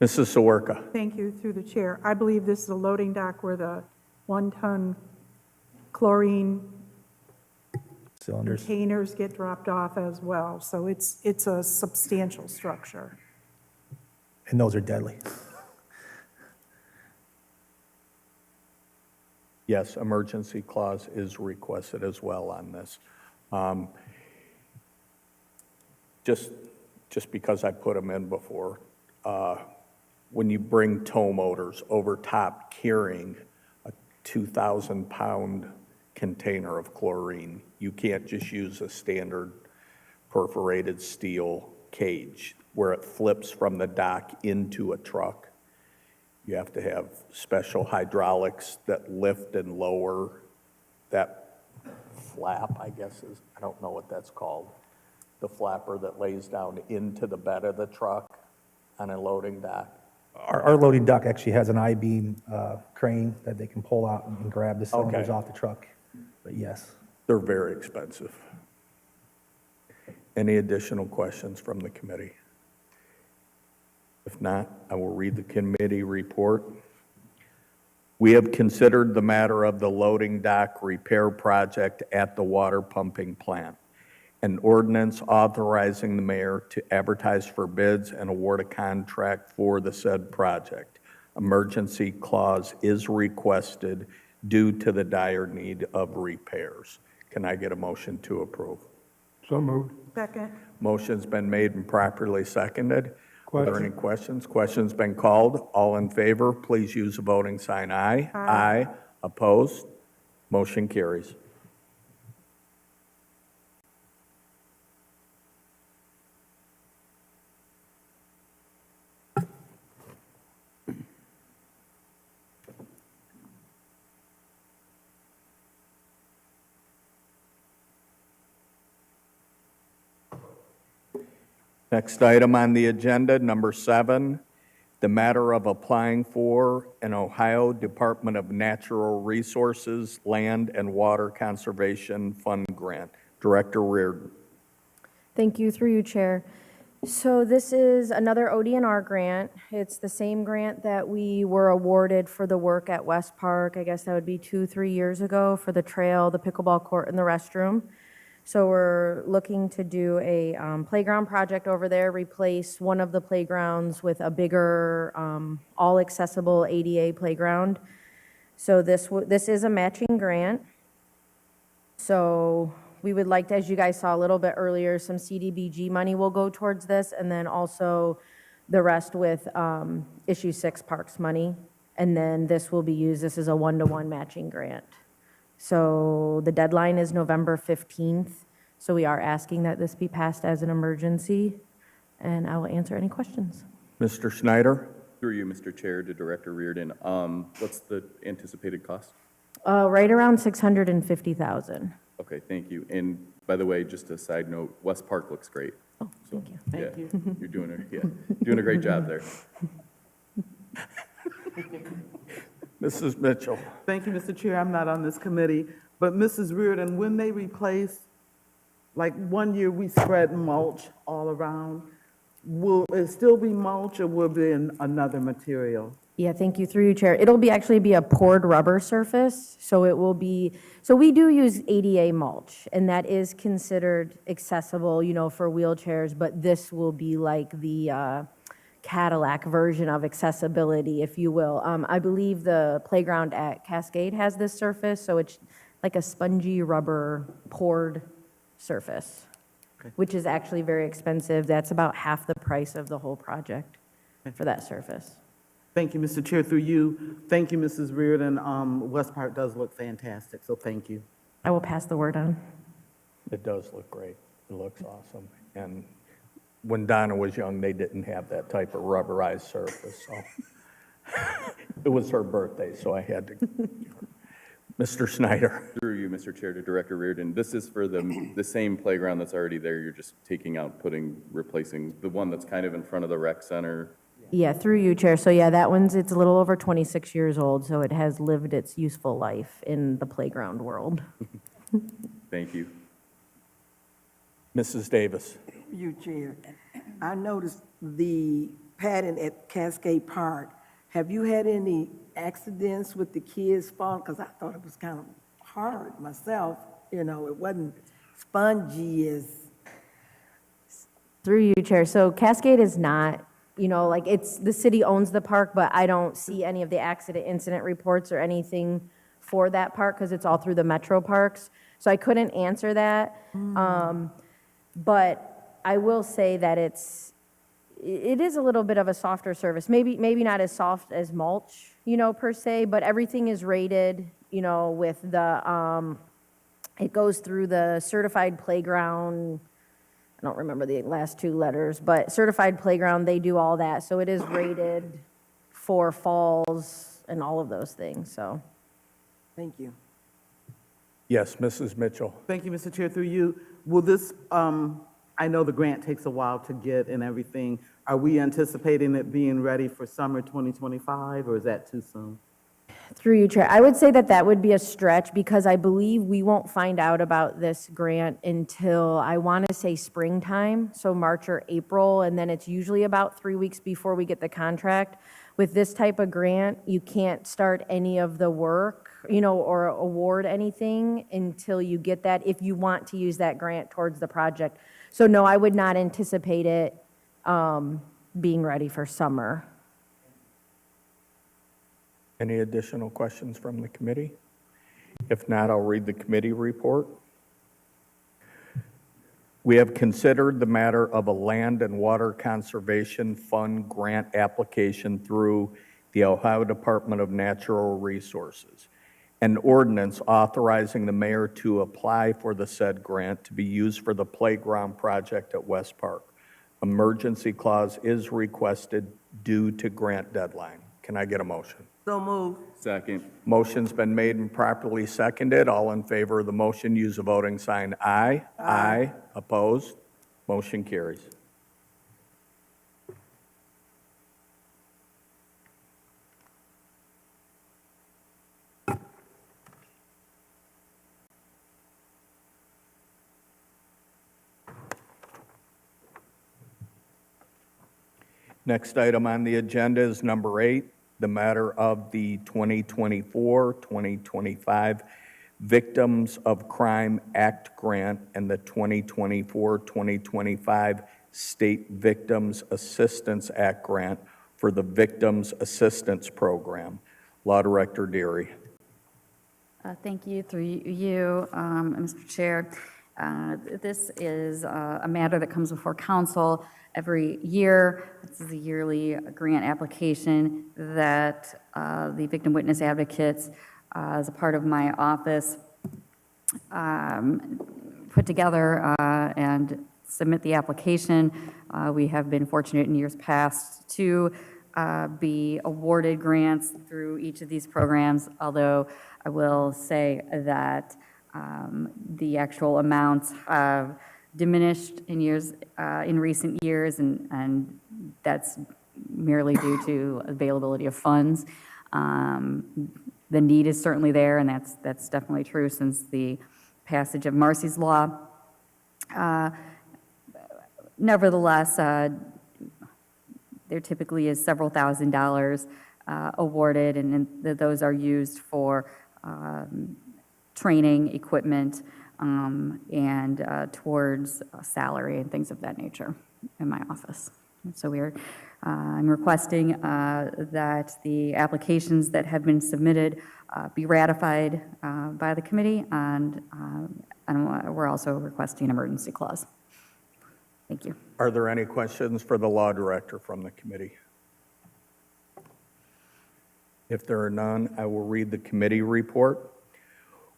Mrs. Sawerka? Thank you, through the chair. I believe this is a loading dock where the 1-ton chlorine Cylinders. containers get dropped off as well. So it's a substantial structure. And those are deadly. Yes, emergency clause is requested as well on this. Just because I put them in before, when you bring tow motors over top carrying a 2,000-pound container of chlorine, you can't just use a standard perforated steel cage where it flips from the dock into a truck. You have to have special hydraulics that lift and lower that flap, I guess is, I don't know what that's called, the flapper that lays down into the bed of the truck on a loading dock. Our loading dock actually has an I-beam crane that they can pull out and grab the cylinders Okay. off the truck. But yes. They're very expensive. Any additional questions from the committee? If not, I will read the committee report. We have considered the matter of the loading dock repair project at the water pumping plant. An ordinance authorizing the mayor to advertise for bids and award a contract for the said project. Emergency clause is requested due to the dire need of repairs. Can I get a motion to approve? So moved. Second. Motion's been made and properly seconded. Are there Question. any questions? Question's been called. All in favor, please use the voting sign aye. Aye. Opposed? Motion carries. Next item on the agenda, number 7, the matter of applying for an Ohio Department of Natural Resources Land and Water Conservation Fund grant. Director Reardon. Thank you, through you, Chair. So this is another ODNR grant. It's the same grant that we were awarded for the work at West Park. I guess that would be 2-3 years ago for the trail, the pickleball court, and the restroom. So we're looking to do a playground project over there, replace one of the playgrounds with a bigger, all-accessible ADA playground. So this is a matching grant. So we would like to, as you guys saw a little bit earlier, some CDBG money will go towards this, and then also the rest with Issue 6 Parks money. And then this will be used, this is a 1-to-1 matching grant. So the deadline is November 15th, so we are asking that this be passed as an emergency, and I will answer any questions. Mr. Snyder? Through you, Mr. Chair, to Director Reardon, what's the anticipated cost? Right around $650,000. Okay, thank you. And by the way, just a side note, West Park looks great. Oh, thank you. Thank Yeah, you. You're doing a great job there. Mrs. Mitchell? Thank you, Mr. Chair. I'm not on this committee, but Mrs. Reardon, when they replace, like one year we spread mulch all around, will it still be mulch or will it be another material? Yeah, thank you, through you, Chair. It'll actually be a poured rubber surface, so it will be, so we do use ADA mulch, and that is considered accessible, for wheelchairs, but this will be like the Cadillac version of accessibility, if you will. I believe the playground at Cascade has this surface, so it's like a spongy rubber poured surface, which is actually very expensive. That's about half the price of the whole project for that surface. Thank you, Mr. Chair, through you. Thank you, Mrs. Reardon. West Park does look fantastic, so thank you. I will pass the word on. It does look great. It looks awesome. And when Donna was young, they didn't have that type of rubberized surface, so. It was her birthday, so I had to. Mr. Snyder? Through you, Mr. Chair, to Director Reardon, this is for the same playground that's already there. You're just taking out, replacing the one that's kind of in front of the rec center. Yeah, through you, Chair. So yeah, that one's, it's a little over 26 years old, so it has lived its useful life in the playground world. Thank you. Mrs. Davis? You, Chair. I noticed the pattern at Cascade Park. Have you had any accidents with the kids falling? Because I thought it was kind of hard myself. It wasn't spongy as. Through you, Chair. So Cascade is not, it's, the city owns the park, but I don't see any of the accident incident reports or anything for that park because it's all through the metro parks. So I couldn't answer that. But I will say that it is a little bit of a softer surface. Maybe not as soft as mulch, per se, but everything is rated, with the, it goes through the certified playground. I don't remember the last 2 letters, but certified playground, they do all that. So it is rated for falls and all of those things, so. Thank you. Yes, Mrs. Mitchell? Thank you, Mr. Chair, through you. Will this, I know the grant takes a while to get and everything. Are we anticipating it being ready for summer 2025, or is that too soon? Through you, Chair, I would say that that would be a stretch because I believe we won't find out about this grant until, I want to say springtime, so March or April, and then it's usually about 3 weeks before we get the contract. With this type of grant, you can't start any of the work, or award anything until you get that, if you want to use that grant towards the project. So no, I would not anticipate it being ready for summer. Any additional questions from the committee? If not, I'll read the committee report. We have considered the matter of a Land and Water Conservation Fund grant application through the Ohio Department of Natural Resources, an ordinance authorizing the mayor to apply for the said grant to be used for the playground project at West Park. Emergency clause is requested due to grant deadline. Can I get a motion? So moved. Second. Motion's been made and properly seconded. All in favor of the motion, use a voting sign aye. Aye. Opposed? Motion carries. Next item on the agenda is number 8, the matter of the 2024-2025 Victims of Crime Act Grant and the 2024-2025 State Victims Assistance Act Grant for the Victims Assistance Program. Law Director Deary. Thank you, through you, Mr. Chair. This is a matter that comes before council every year. This is a yearly grant application that the Victim Witness Advocates, as a part of my office, put together and submit the application. We have been fortunate in years past to be awarded grants through each of these programs, although I will say that the actual amounts have diminished in recent years, and that's merely due to availability of funds. The need is certainly there, and that's definitely true since the passage of Marsy's Law. Nevertheless, there typically is several $1,000s awarded, and those are used for training, equipment, and towards salary and things of that nature in my office. So I'm requesting that the applications that have been submitted be ratified by the committee, and we're also requesting an emergency clause. Thank you. Are there any questions for the Law Director from the committee? If there are none, I will read the committee report.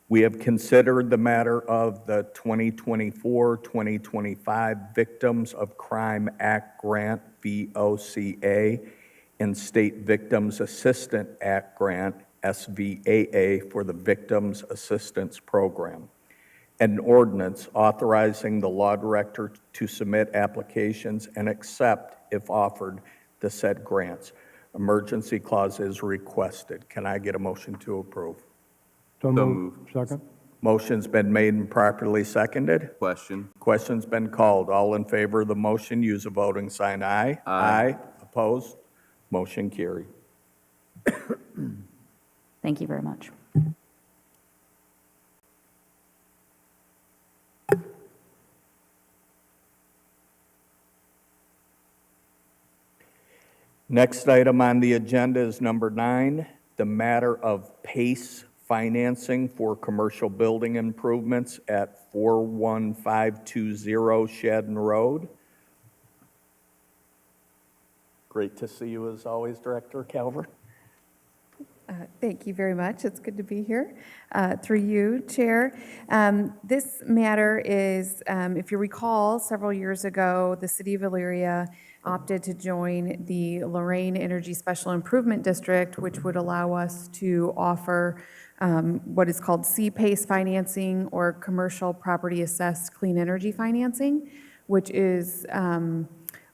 We have considered the matter of the 2024-2025 Victims of Crime Act Grant, VOCA, and State Victims Assistance Act Grant, SVAA, for the Victims Assistance Program. An ordinance authorizing the Law Director to submit applications and accept, if offered, the said grants. Emergency clause is requested. Can I get a motion to approve? So moved. Second? Motion's been made and properly seconded. Question. Question's been called. All in favor of the motion, use a voting sign aye. Aye. Opposed? Motion carried. Thank you very much. Next item on the agenda is number 9, the matter of PACE financing for commercial building improvements at 41520 Shadden Road. Great to see you as always, Director Calvert. Thank you very much. It's good to be here. Through you, Chair. This matter is, if you recall, several years ago, the City of Elyria opted to join the Lorraine Energy Special Improvement District, which would allow us to offer what is called CPACE financing, or Commercial Property Assessed Clean Energy Financing, which is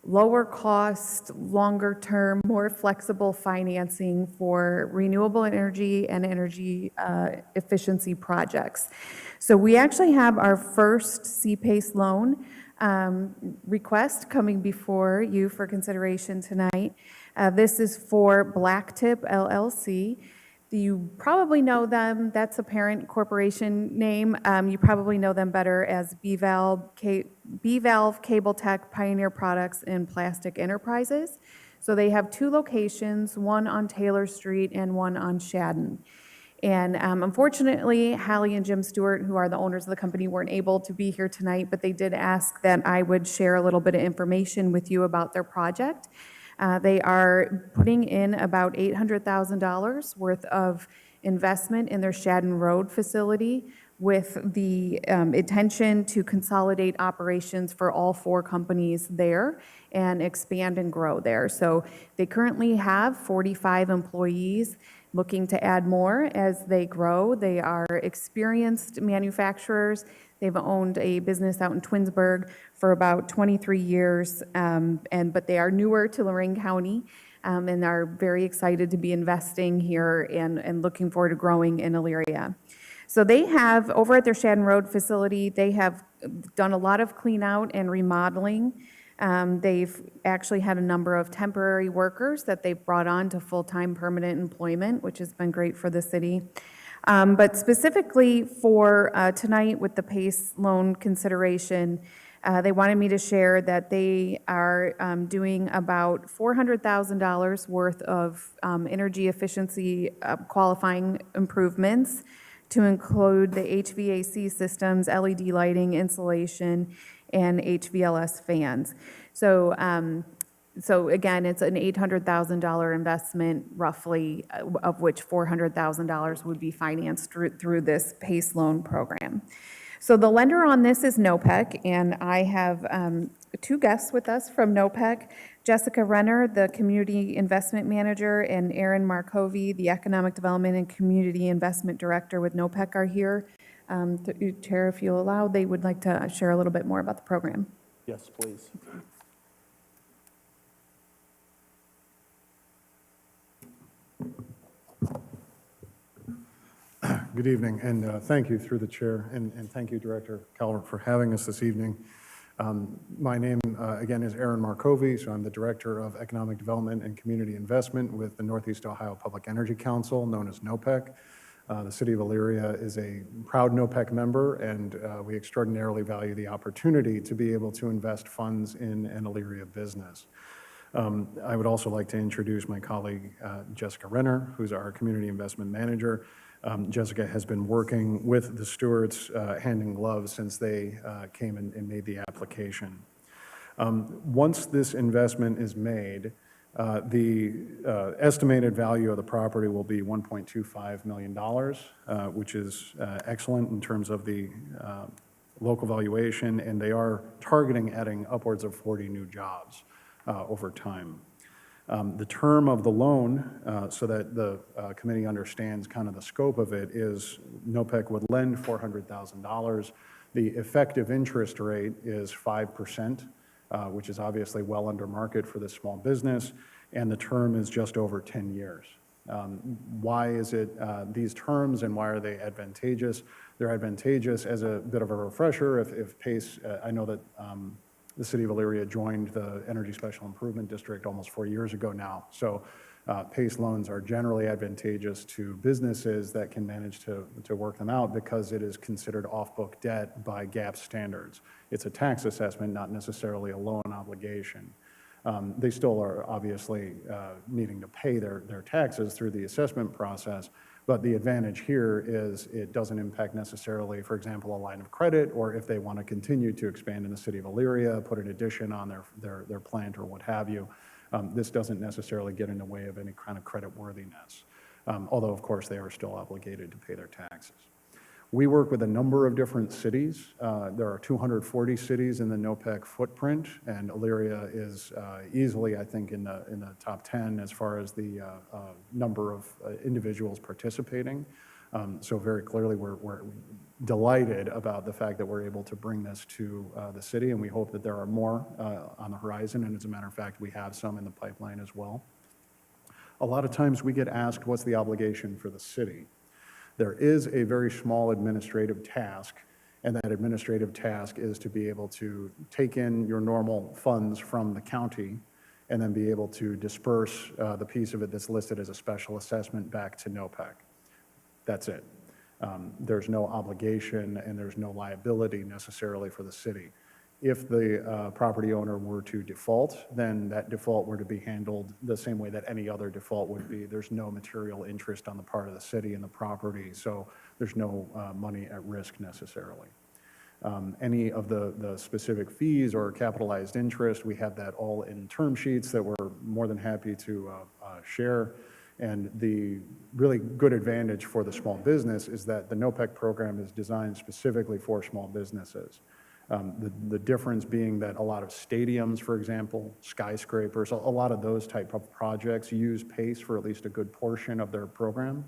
lower cost, longer term, more flexible financing for renewable energy and energy efficiency projects. So we actually have our first CPACE loan request coming before you for consideration tonight. This is for Blacktip LLC. You probably know them, that's a parent corporation name. You probably know them better as B-Valve Cable Tech, Pioneer Products, and Plastic Enterprises. So they have 2 locations, one on Taylor Street and one on Shadden. And unfortunately, Hallie and Jim Stewart, who are the owners of the company, weren't able to be here tonight, but they did ask that I would share a little bit of information with you about their project. They are putting in about $800,000 worth of investment in their Shadden Road facility with the intention to consolidate operations for all 4 companies there and expand and grow there. So they currently have 45 employees, looking to add more as they grow. They are experienced manufacturers. They've owned a business out in Twinsburg for about 23 years, but they are newer to Lorraine County and are very excited to be investing here and looking forward to growing in Elyria. So they have, over at their Shadden Road facility, they have done a lot of clean out and remodeling. They've actually had a number of temporary workers that they've brought on to full-time permanent employment, which has been great for the city. But specifically for tonight with the PACE loan consideration, they wanted me to share that they are doing about $400,000 worth of energy efficiency qualifying improvements to include the HVAC systems, LED lighting, insulation, and HVLS fans. So, so again, it's an $800,000 investment, roughly, of which $400,000 would be financed through this PACE loan program. So the lender on this is NOPEC, and I have 2 guests with us from NOPEC. Jessica Renner, the Community Investment Manager, and Aaron Markovi, the Economic Development and Community Investment Director with NOPEC are here. Chair, if you'll allow, they would like to share a little bit more about the program. Yes, please. Good evening, and thank you through the chair, and thank you, Director Calvert, for having us this evening. My name, again, is Aaron Markovi, so I'm the Director of Economic Development and Community Investment with the Northeast Ohio Public Energy Council, known as NOPEC. The City of Elyria is a proud NOPEC member, and we extraordinarily value the opportunity to be able to invest funds in an Elyria business. I would also like to introduce my colleague, Jessica Renner, who's our Community Investment Manager. Jessica has been working with the Stewarts hand in glove since they came and made the application. Once this investment is made, the estimated value of the property will be $1.25 million, which is excellent in terms of the local valuation, and they are targeting adding upwards of 40 new jobs over time. The term of the loan, so that the committee understands kind of the scope of it, is NOPEC would lend $400,000. The effective interest rate is 5%, which is obviously well under market for this small business, and the term is just over 10 years. Why is it these terms, and why are they advantageous? They're advantageous, as a bit of a refresher, if PACE, I know that the City of Elyria joined the Energy Special Improvement District almost 4 years ago now. So PACE loans are generally advantageous to businesses that can manage to work them out because it is considered off-book debt by GAAP standards. It's a tax assessment, not necessarily a loan obligation. They still are obviously needing to pay their taxes through the assessment process, but the advantage here is it doesn't impact necessarily, for example, a line of credit, or if they want to continue to expand in the City of Elyria, put an addition on their plant or what have you. This doesn't necessarily get in the way of any kind of credit worthiness, although of course they are still obligated to pay their taxes. We work with a number of different cities. There are 240 cities in the NOPEC footprint, and Elyria is easily, I think, in the top 10 as far as the number of individuals participating. So very clearly, we're delighted about the fact that we're able to bring this to the city, and we hope that there are more on the horizon, and as a matter of fact, we have some in the pipeline as well. A lot of times we get asked, what's the obligation for the city? There is a very small administrative task, and that administrative task is to be able to take in your normal funds from the county and then be able to disperse the piece of it that's listed as a special assessment back to NOPEC. That's it. There's no obligation and there's no liability necessarily for the city. If the property owner were to default, then that default were to be handled the same way that any other default would be. There's no material interest on the part of the city in the property, so there's no money at risk necessarily. Any of the specific fees or capitalized interest, we have that all in term sheets that we're more than happy to share. And the really good advantage for the small business is that the NOPEC program is designed specifically for small businesses. The difference being that a lot of stadiums, for example, skyscrapers, a lot of those type of projects use PACE for at least a good portion of their program.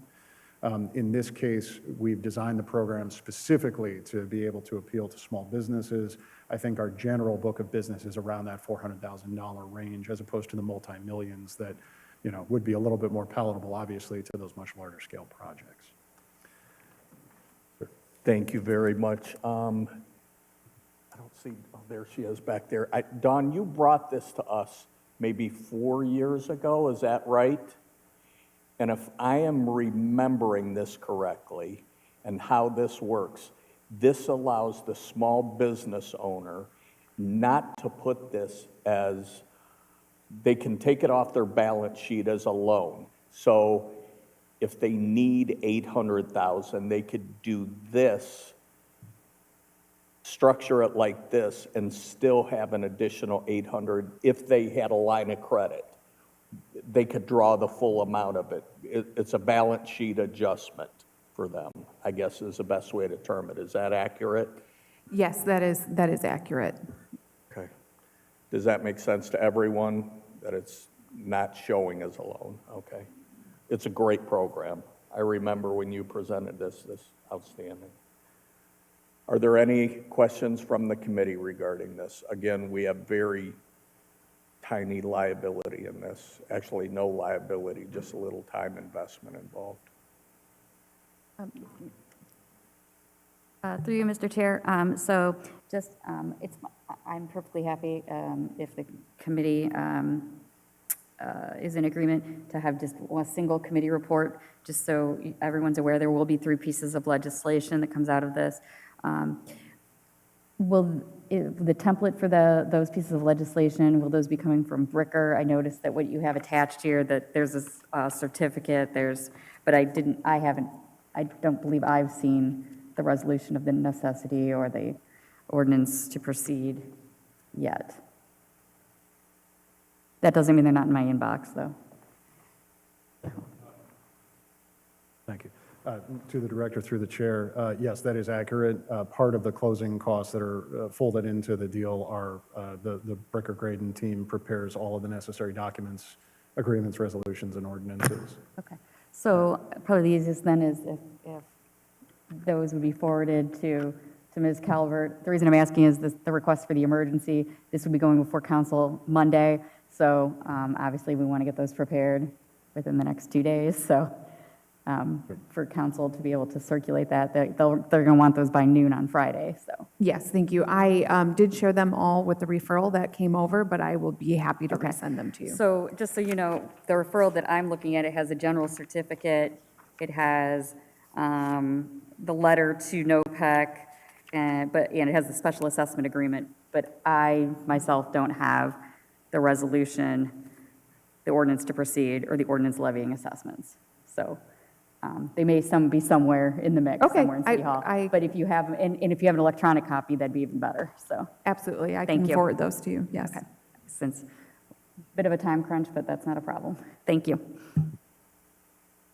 In this case, we've designed the program specifically to be able to appeal to small businesses. I think our general book of business is around that $400,000 range, as opposed to the multi-millions that, you know, would be a little bit more palatable, obviously, to those much larger scale projects. Thank you very much. I don't see, oh, there she is back there. Dawn, you brought this to us maybe 4 years ago, is that right? And if I am remembering this correctly and how this works, this allows the small business owner not to put this as, they can take it off their balance sheet as a loan. So if they need $800,000, they could do this, structure it like this, and still have an additional 800 if they had a line of credit. They could draw the full amount of it. It's a balance sheet adjustment for them, I guess is the best way to term it. Is that accurate? Yes, that is accurate. Okay. Does that make sense to everyone, that it's not showing as a loan? Okay. It's a great program. I remember when you presented this outstanding. Are there any questions from the committee regarding this? Again, we have very tiny liability in this. Actually, no liability, just a little time investment involved. Through you, Mr. Chair. So just, I'm perfectly happy if the committee is in agreement to have just a single committee report, just so everyone's aware there will be 3 pieces of legislation that comes out of this. Will the template for those pieces of legislation, will those be coming from Bricker? I noticed that what you have attached here, that there's a certificate, but I don't believe I've seen the resolution of the necessity or the ordinance to proceed yet. That doesn't mean they're not in my inbox, though. Thank you. To the director, through the chair, yes, that is accurate. Part of the closing costs that are folded into the deal are the Bricker Graydon team prepares all of the necessary documents, agreements, resolutions, and ordinances. Okay. So probably the easiest then is if those would be forwarded to Ms. Calvert. The reason I'm asking is the request for the emergency. This would be going before council Monday. So obviously we want to get those prepared within the next 2 days. So for council to be able to circulate that, they're going to want those by noon on Friday. So Yes, thank you. I did share them all with the referral that came over, but I will be happy to resend them to you. So just so you know, the referral that I'm looking at, it has a general certificate. It has the letter to NOPEC, and it has the special assessment agreement. But I myself don't have the resolution, the ordinance to proceed, or the ordinance levying assessments. So they may be somewhere in the mix, Okay, somewhere in City Hall. But if you have, and if you have an electronic copy, that'd be even better, so. Absolutely, I Thank can you. forward those to you, yes. Okay. Since, bit of a time crunch, but that's not a problem. Thank you.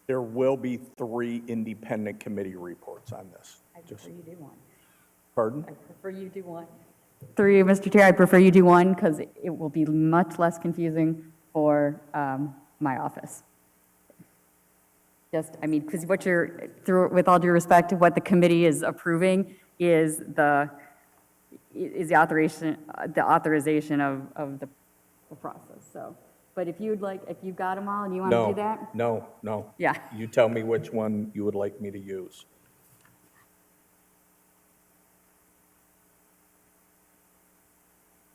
There will be 3 independent committee reports on this. I prefer you do one. Pardon? I prefer you do one. Through you, Mr. Chair, I prefer you do one because it will be much less confusing for my office. just, I mean, because what you're, through, with all due respect to what the committee is approving is the authorization of the process, so. But if you'd like, if you've got them all and you want to do that? No. Yeah. You tell me which one you would like me to use.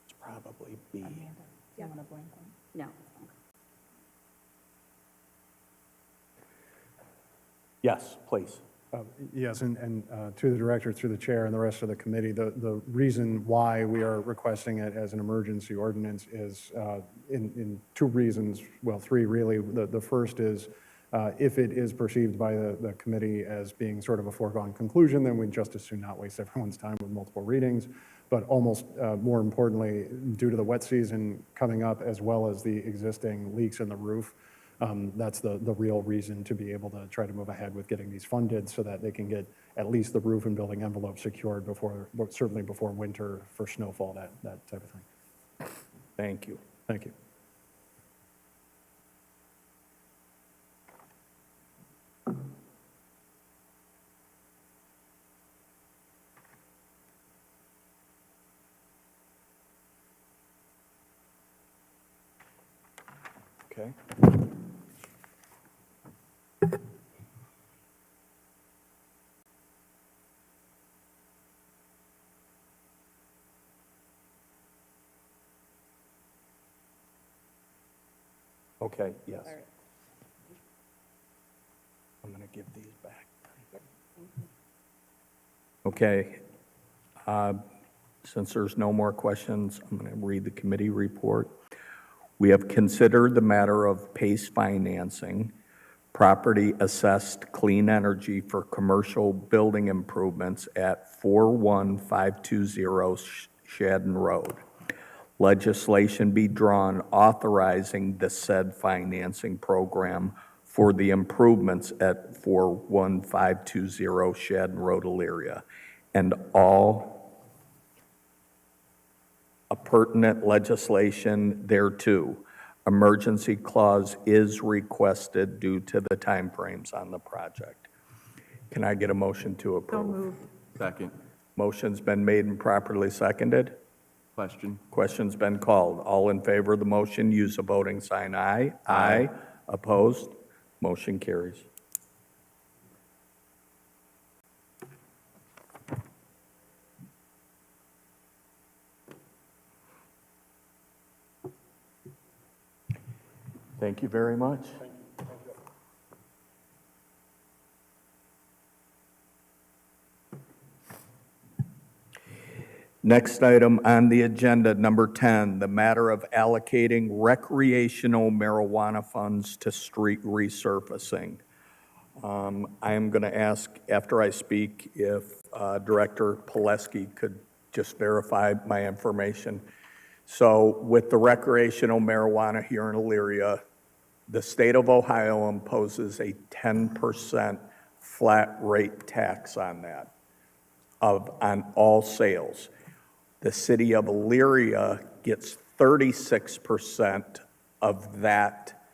It's probably B. No. Yes, please. Yes, and through the director, through the chair, and the rest of the committee, the reason why we are requesting it as an emergency ordinance is in two reasons, well, three really. The first is if it is perceived by the committee as being sort of a foregone conclusion, then we'd just as soon not waste everyone's time with multiple readings. But almost more importantly, due to the wet season coming up, as well as the existing leaks in the roof, that's the real reason to be able to try to move ahead with getting these funded so that they can get at least the roof and building envelope secured before, certainly before winter for snowfall, that type of thing. Thank you. Thank you. Okay. Okay, yes. I'm going to give these back. Okay. Since there's no more questions, I'm going to read the committee report. We have considered the matter of PACE financing, property assessed clean energy for commercial building improvements at 41520 Shadden Road. Legislation be drawn authorizing the said financing program for the improvements at 41520 Shadden Road, Elyria, and all pertinent legislation thereto. Emergency clause is requested due to the timeframes on the project. Can I get a motion to approve? So moved. Second. Motion's been made and properly seconded. Question. Question's been called. All in favor of the motion, use a voting sign aye. Aye. Opposed? Motion carries. Thank you very much. Next item on the agenda, number 10, the matter of allocating recreational marijuana funds to street resurfacing. I am going to ask, after I speak, if Director Pileski could just verify my information. So with the recreational marijuana here in Elyria, the state of Ohio imposes a 10% flat rate tax on that, on all sales. The city of Elyria gets 36% of that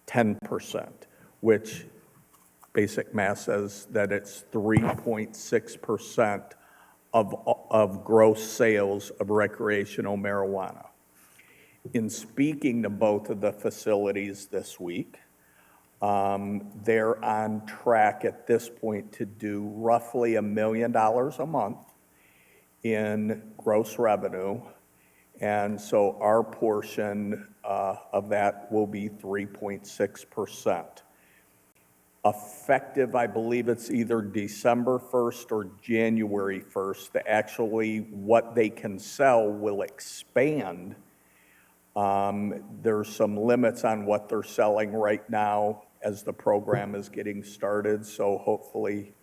10%, which basic math says that it's 3.6% of gross sales of recreational marijuana. In speaking to both of the facilities this week, they're on track at this point to do roughly $1 million a month in gross revenue, and so our portion of that will be 3.6%. Effective, I believe it's either December 1st or January 1st, actually what they can sell will expand. There's some limits on what they're selling right now as the program is getting started, so hopefully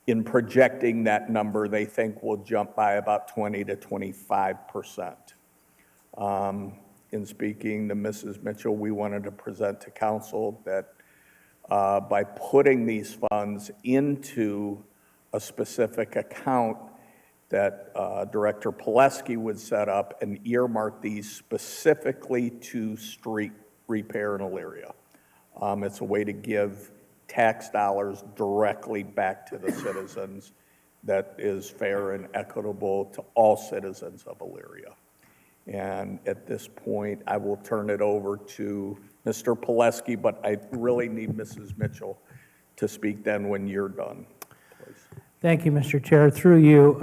in projecting that number, they think will jump by about 20 to 25%. In speaking to Mrs. Mitchell, we wanted to present to council that by putting these funds into a specific account that Director Pileski would set up and earmark these specifically to street repair in Elyria. It's a way to give tax dollars directly back to the citizens that is fair and equitable to all citizens of Elyria. And at this point, I will turn it over to Mr. Pileski, but I really need Mrs. Mitchell to speak then when you're done, please. Thank you, Mr. Chair. Through you,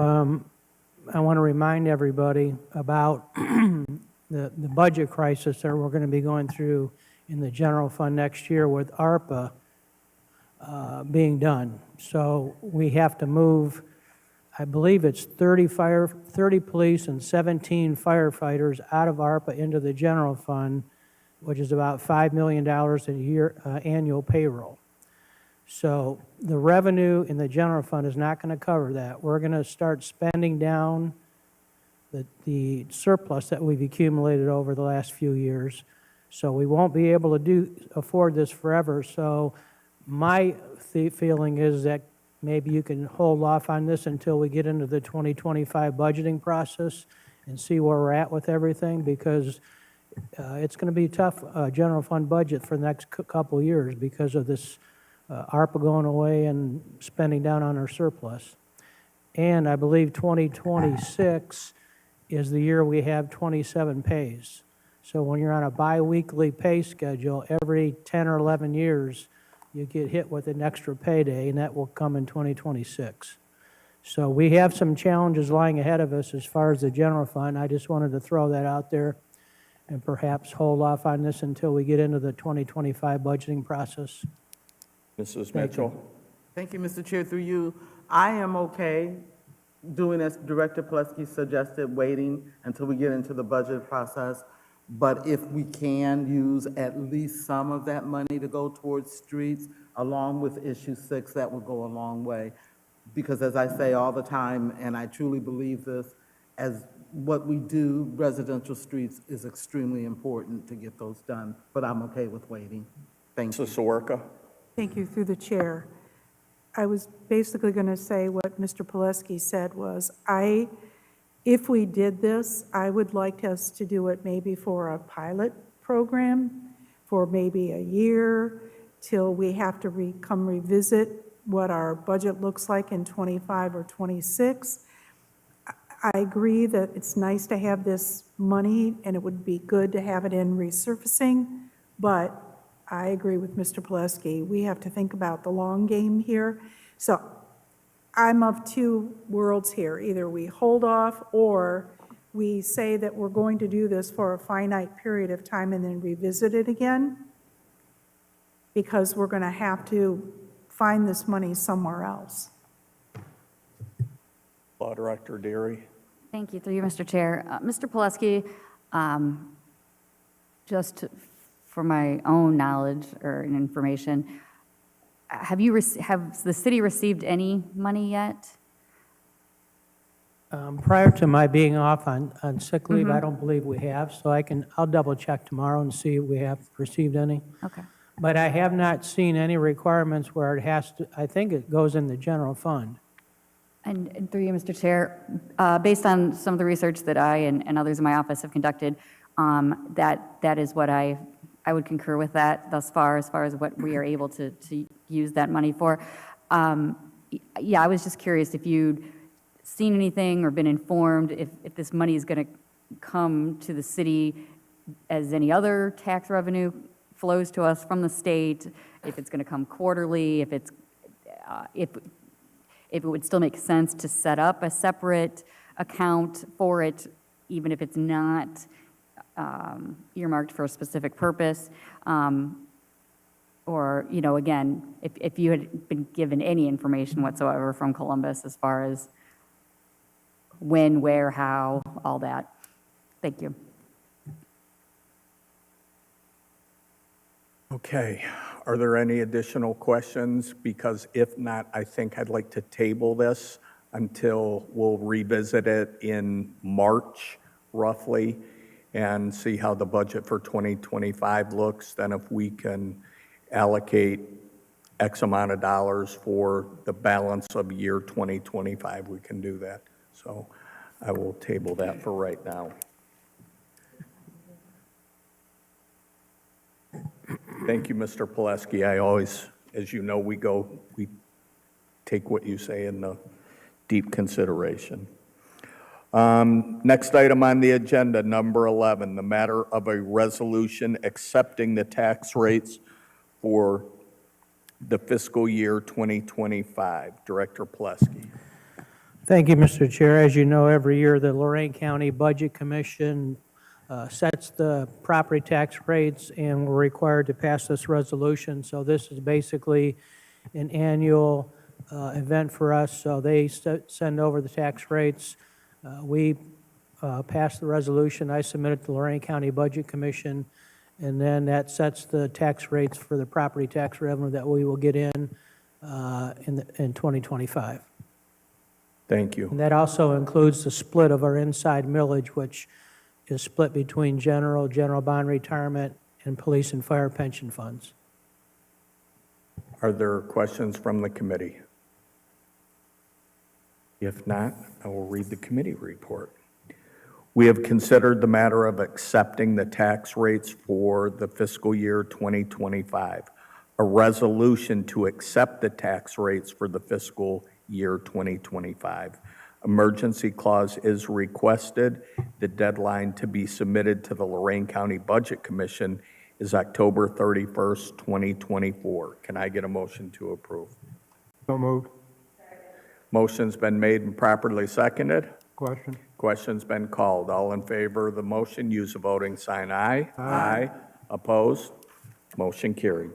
I want to remind everybody about the budget crisis that we're going to be going through in the general fund next year with ARPA being done. So we have to move, I believe it's 30 police and 17 firefighters out of ARPA into the general fund, which is about $5 million a year annual payroll. So the revenue in the general fund is not going to cover that. We're going to start spending down the surplus that we've accumulated over the last few years. So we won't be able to afford this forever. So my feeling is that maybe you can hold off on this until we get into the 2025 budgeting process and see where we're at with everything, because it's going to be a tough general fund budget for the next couple of years because of this ARPA going away and spending down on our surplus. And I believe 2026 is the year we have 27 pays. So when you're on a biweekly pay schedule, every 10 or 11 years, you get hit with an extra payday, and that will come in 2026. So we have some challenges lying ahead of us as far as the general fund. I just wanted to throw that out there and perhaps hold off on this until we get into the 2025 budgeting process. Mrs. Mitchell? Thank you, Mr. Chair. Through you, I am okay doing as Director Pileski suggested, waiting until we get into the budget process. But if we can use at least some of that money to go towards streets, along with issue 6, that would go a long way. Because as I say all the time, and I truly believe this, as what we do, residential streets is extremely important to get those done. But I'm okay with waiting. Thank you. Mrs. Soroka? Thank you, through the chair. I was basically going to say what Mr. Pileski said was, if we did this, I would like us to do it maybe for a pilot program for maybe a year till we have to come revisit what our budget looks like in 25 or 26. I agree that it's nice to have this money and it would be good to have it in resurfacing, but I agree with Mr. Pileski. We have to think about the long game here. So I'm of two worlds here. Either we hold off or we say that we're going to do this for a finite period of time and then revisit it again, because we're going to have to find this money somewhere else. Law Director Deary? Thank you, through you, Mr. Chair. Mr. Pileski, just for my own knowledge or information, have the city received any money yet? Prior to my being off on sick leave, I don't believe we have, so I'll double check tomorrow and see if we have received any. Okay. But I have not seen any requirements where it has to, I think it goes in the general fund. And through you, Mr. Chair, based on some of the research that I and others in my office have conducted, that is what I would concur with that thus far, as far as what we are able to use that money for. Yeah, I was just curious if you'd seen anything or been informed if this money is going to come to the city as any other tax revenue flows to us from the state, if it's going to come quarterly, if it would still make sense to set up a separate account for it, even if it's not earmarked for a specific purpose. Or, again, if you had been given any information whatsoever from Columbus as far as when, where, how, all that. Thank you. Okay, are there any additional questions? Because if not, I think I'd like to table this until we'll revisit it in March, roughly, and see how the budget for 2025 looks. Then if we can allocate X amount of dollars for the balance of year 2025, we can do that. So I will table that for right now. Thank you, Mr. Pileski. I always, as you know, we take what you say into deep consideration. Next item on the agenda, number 11, the matter of a resolution accepting the tax rates for the fiscal year 2025. Director Pileski. Thank you, Mr. Chair. As you know, every year, the Lorraine County Budget Commission sets the property tax rates, and we're required to pass this resolution. So this is basically an annual event for us. So they send over the tax rates. We pass the resolution. I submit it to the Lorraine County Budget Commission, and then that sets the tax rates for the property tax revenue that we will get in 2025. Thank you. And that also includes the split of our inside millage, which is split between general bond retirement, and police and fire pension funds. Are there questions from the committee? If not, I will read the committee report. We have considered the matter of accepting the tax rates for the fiscal year 2025. A resolution to accept the tax rates for the fiscal year 2025. Emergency clause is requested. The deadline to be submitted to the Lorraine County Budget Commission is October 31st, 2024. Can I get a motion to approve? So moved. Motion's been made and properly seconded. Question? Question's been called. All in favor of the motion, use the voting sign aye. Aye. Opposed? Motion carried.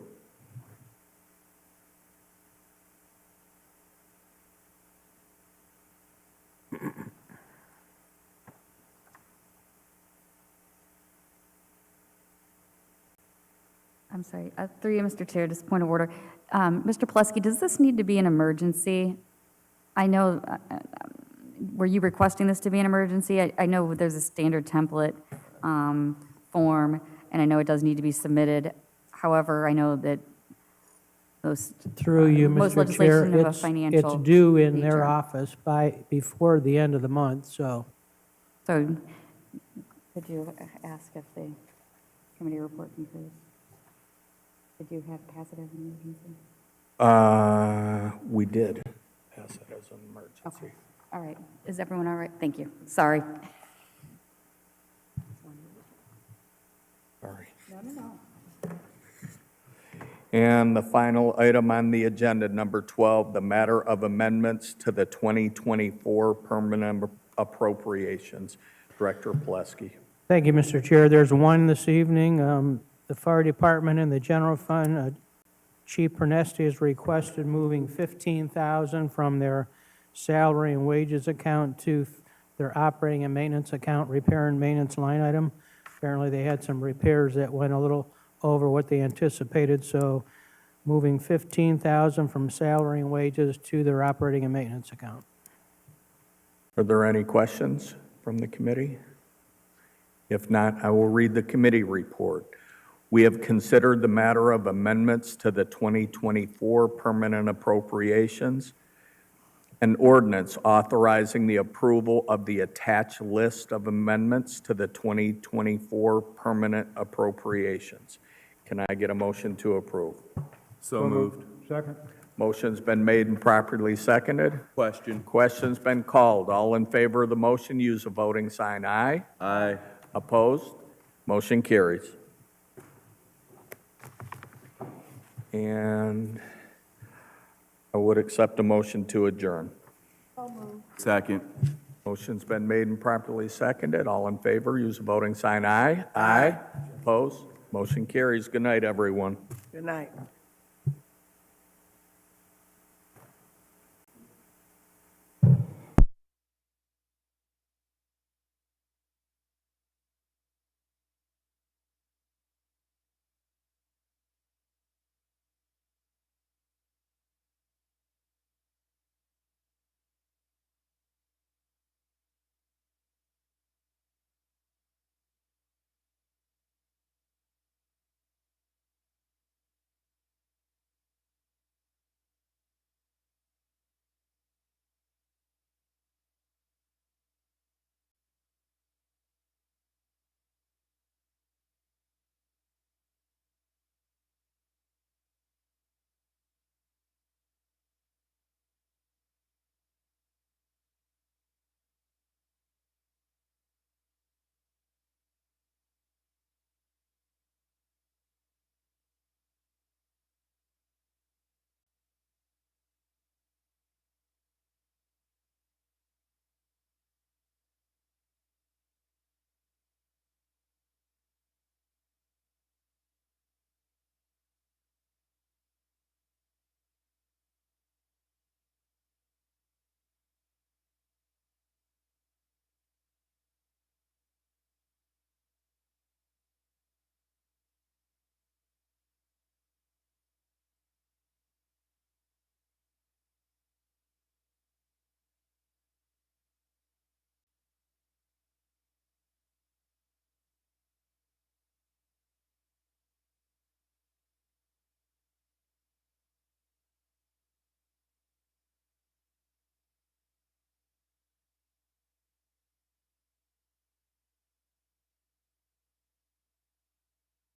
I'm sorry, through you, Mr. Chair, just point of order. Mr. Pileski, does this need to be an emergency? I know, were you requesting this to be an emergency? I know there's a standard template form, and I know it does need to be submitted. However, I know that those. Through you, most Mr. Chair, legislation of a financial it's due in their nature. office before the end of the month, so. So, could you ask if the committee report concurs? Did you have pass it as an emergency? We did pass it as an emergency. Okay, all right. Is everyone all right? Thank you. Sorry. Sorry. No. And the final item on the agenda, number 12, the matter of amendments to the 2024 permanent appropriations. Director Pileski. Thank you, Mr. Chair. There's one this evening. The fire department and the general fund, Chief Pernesti has requested moving $15,000 from their salary and wages account to their operating and maintenance account, repair and maintenance line item. Apparently, they had some repairs that went a little over what they anticipated, so moving $15,000 from salary and wages to their operating and maintenance account. Are there any questions from the committee? If not, I will read the committee report. We have considered the matter of amendments to the 2024 permanent appropriations, an ordinance authorizing the approval of the attached list of amendments to the 2024 permanent appropriations. Can I get a motion to approve? So moved. Second? Motion's been made and properly seconded. Question. Question's been called. All in favor of the motion, use the voting sign aye. Aye. Opposed? Motion carries. And I would accept a motion to adjourn. Second. Motion's been made and properly seconded. All in favor, use the voting sign aye. Aye. Opposed? Motion carries. Good night, everyone. Good night.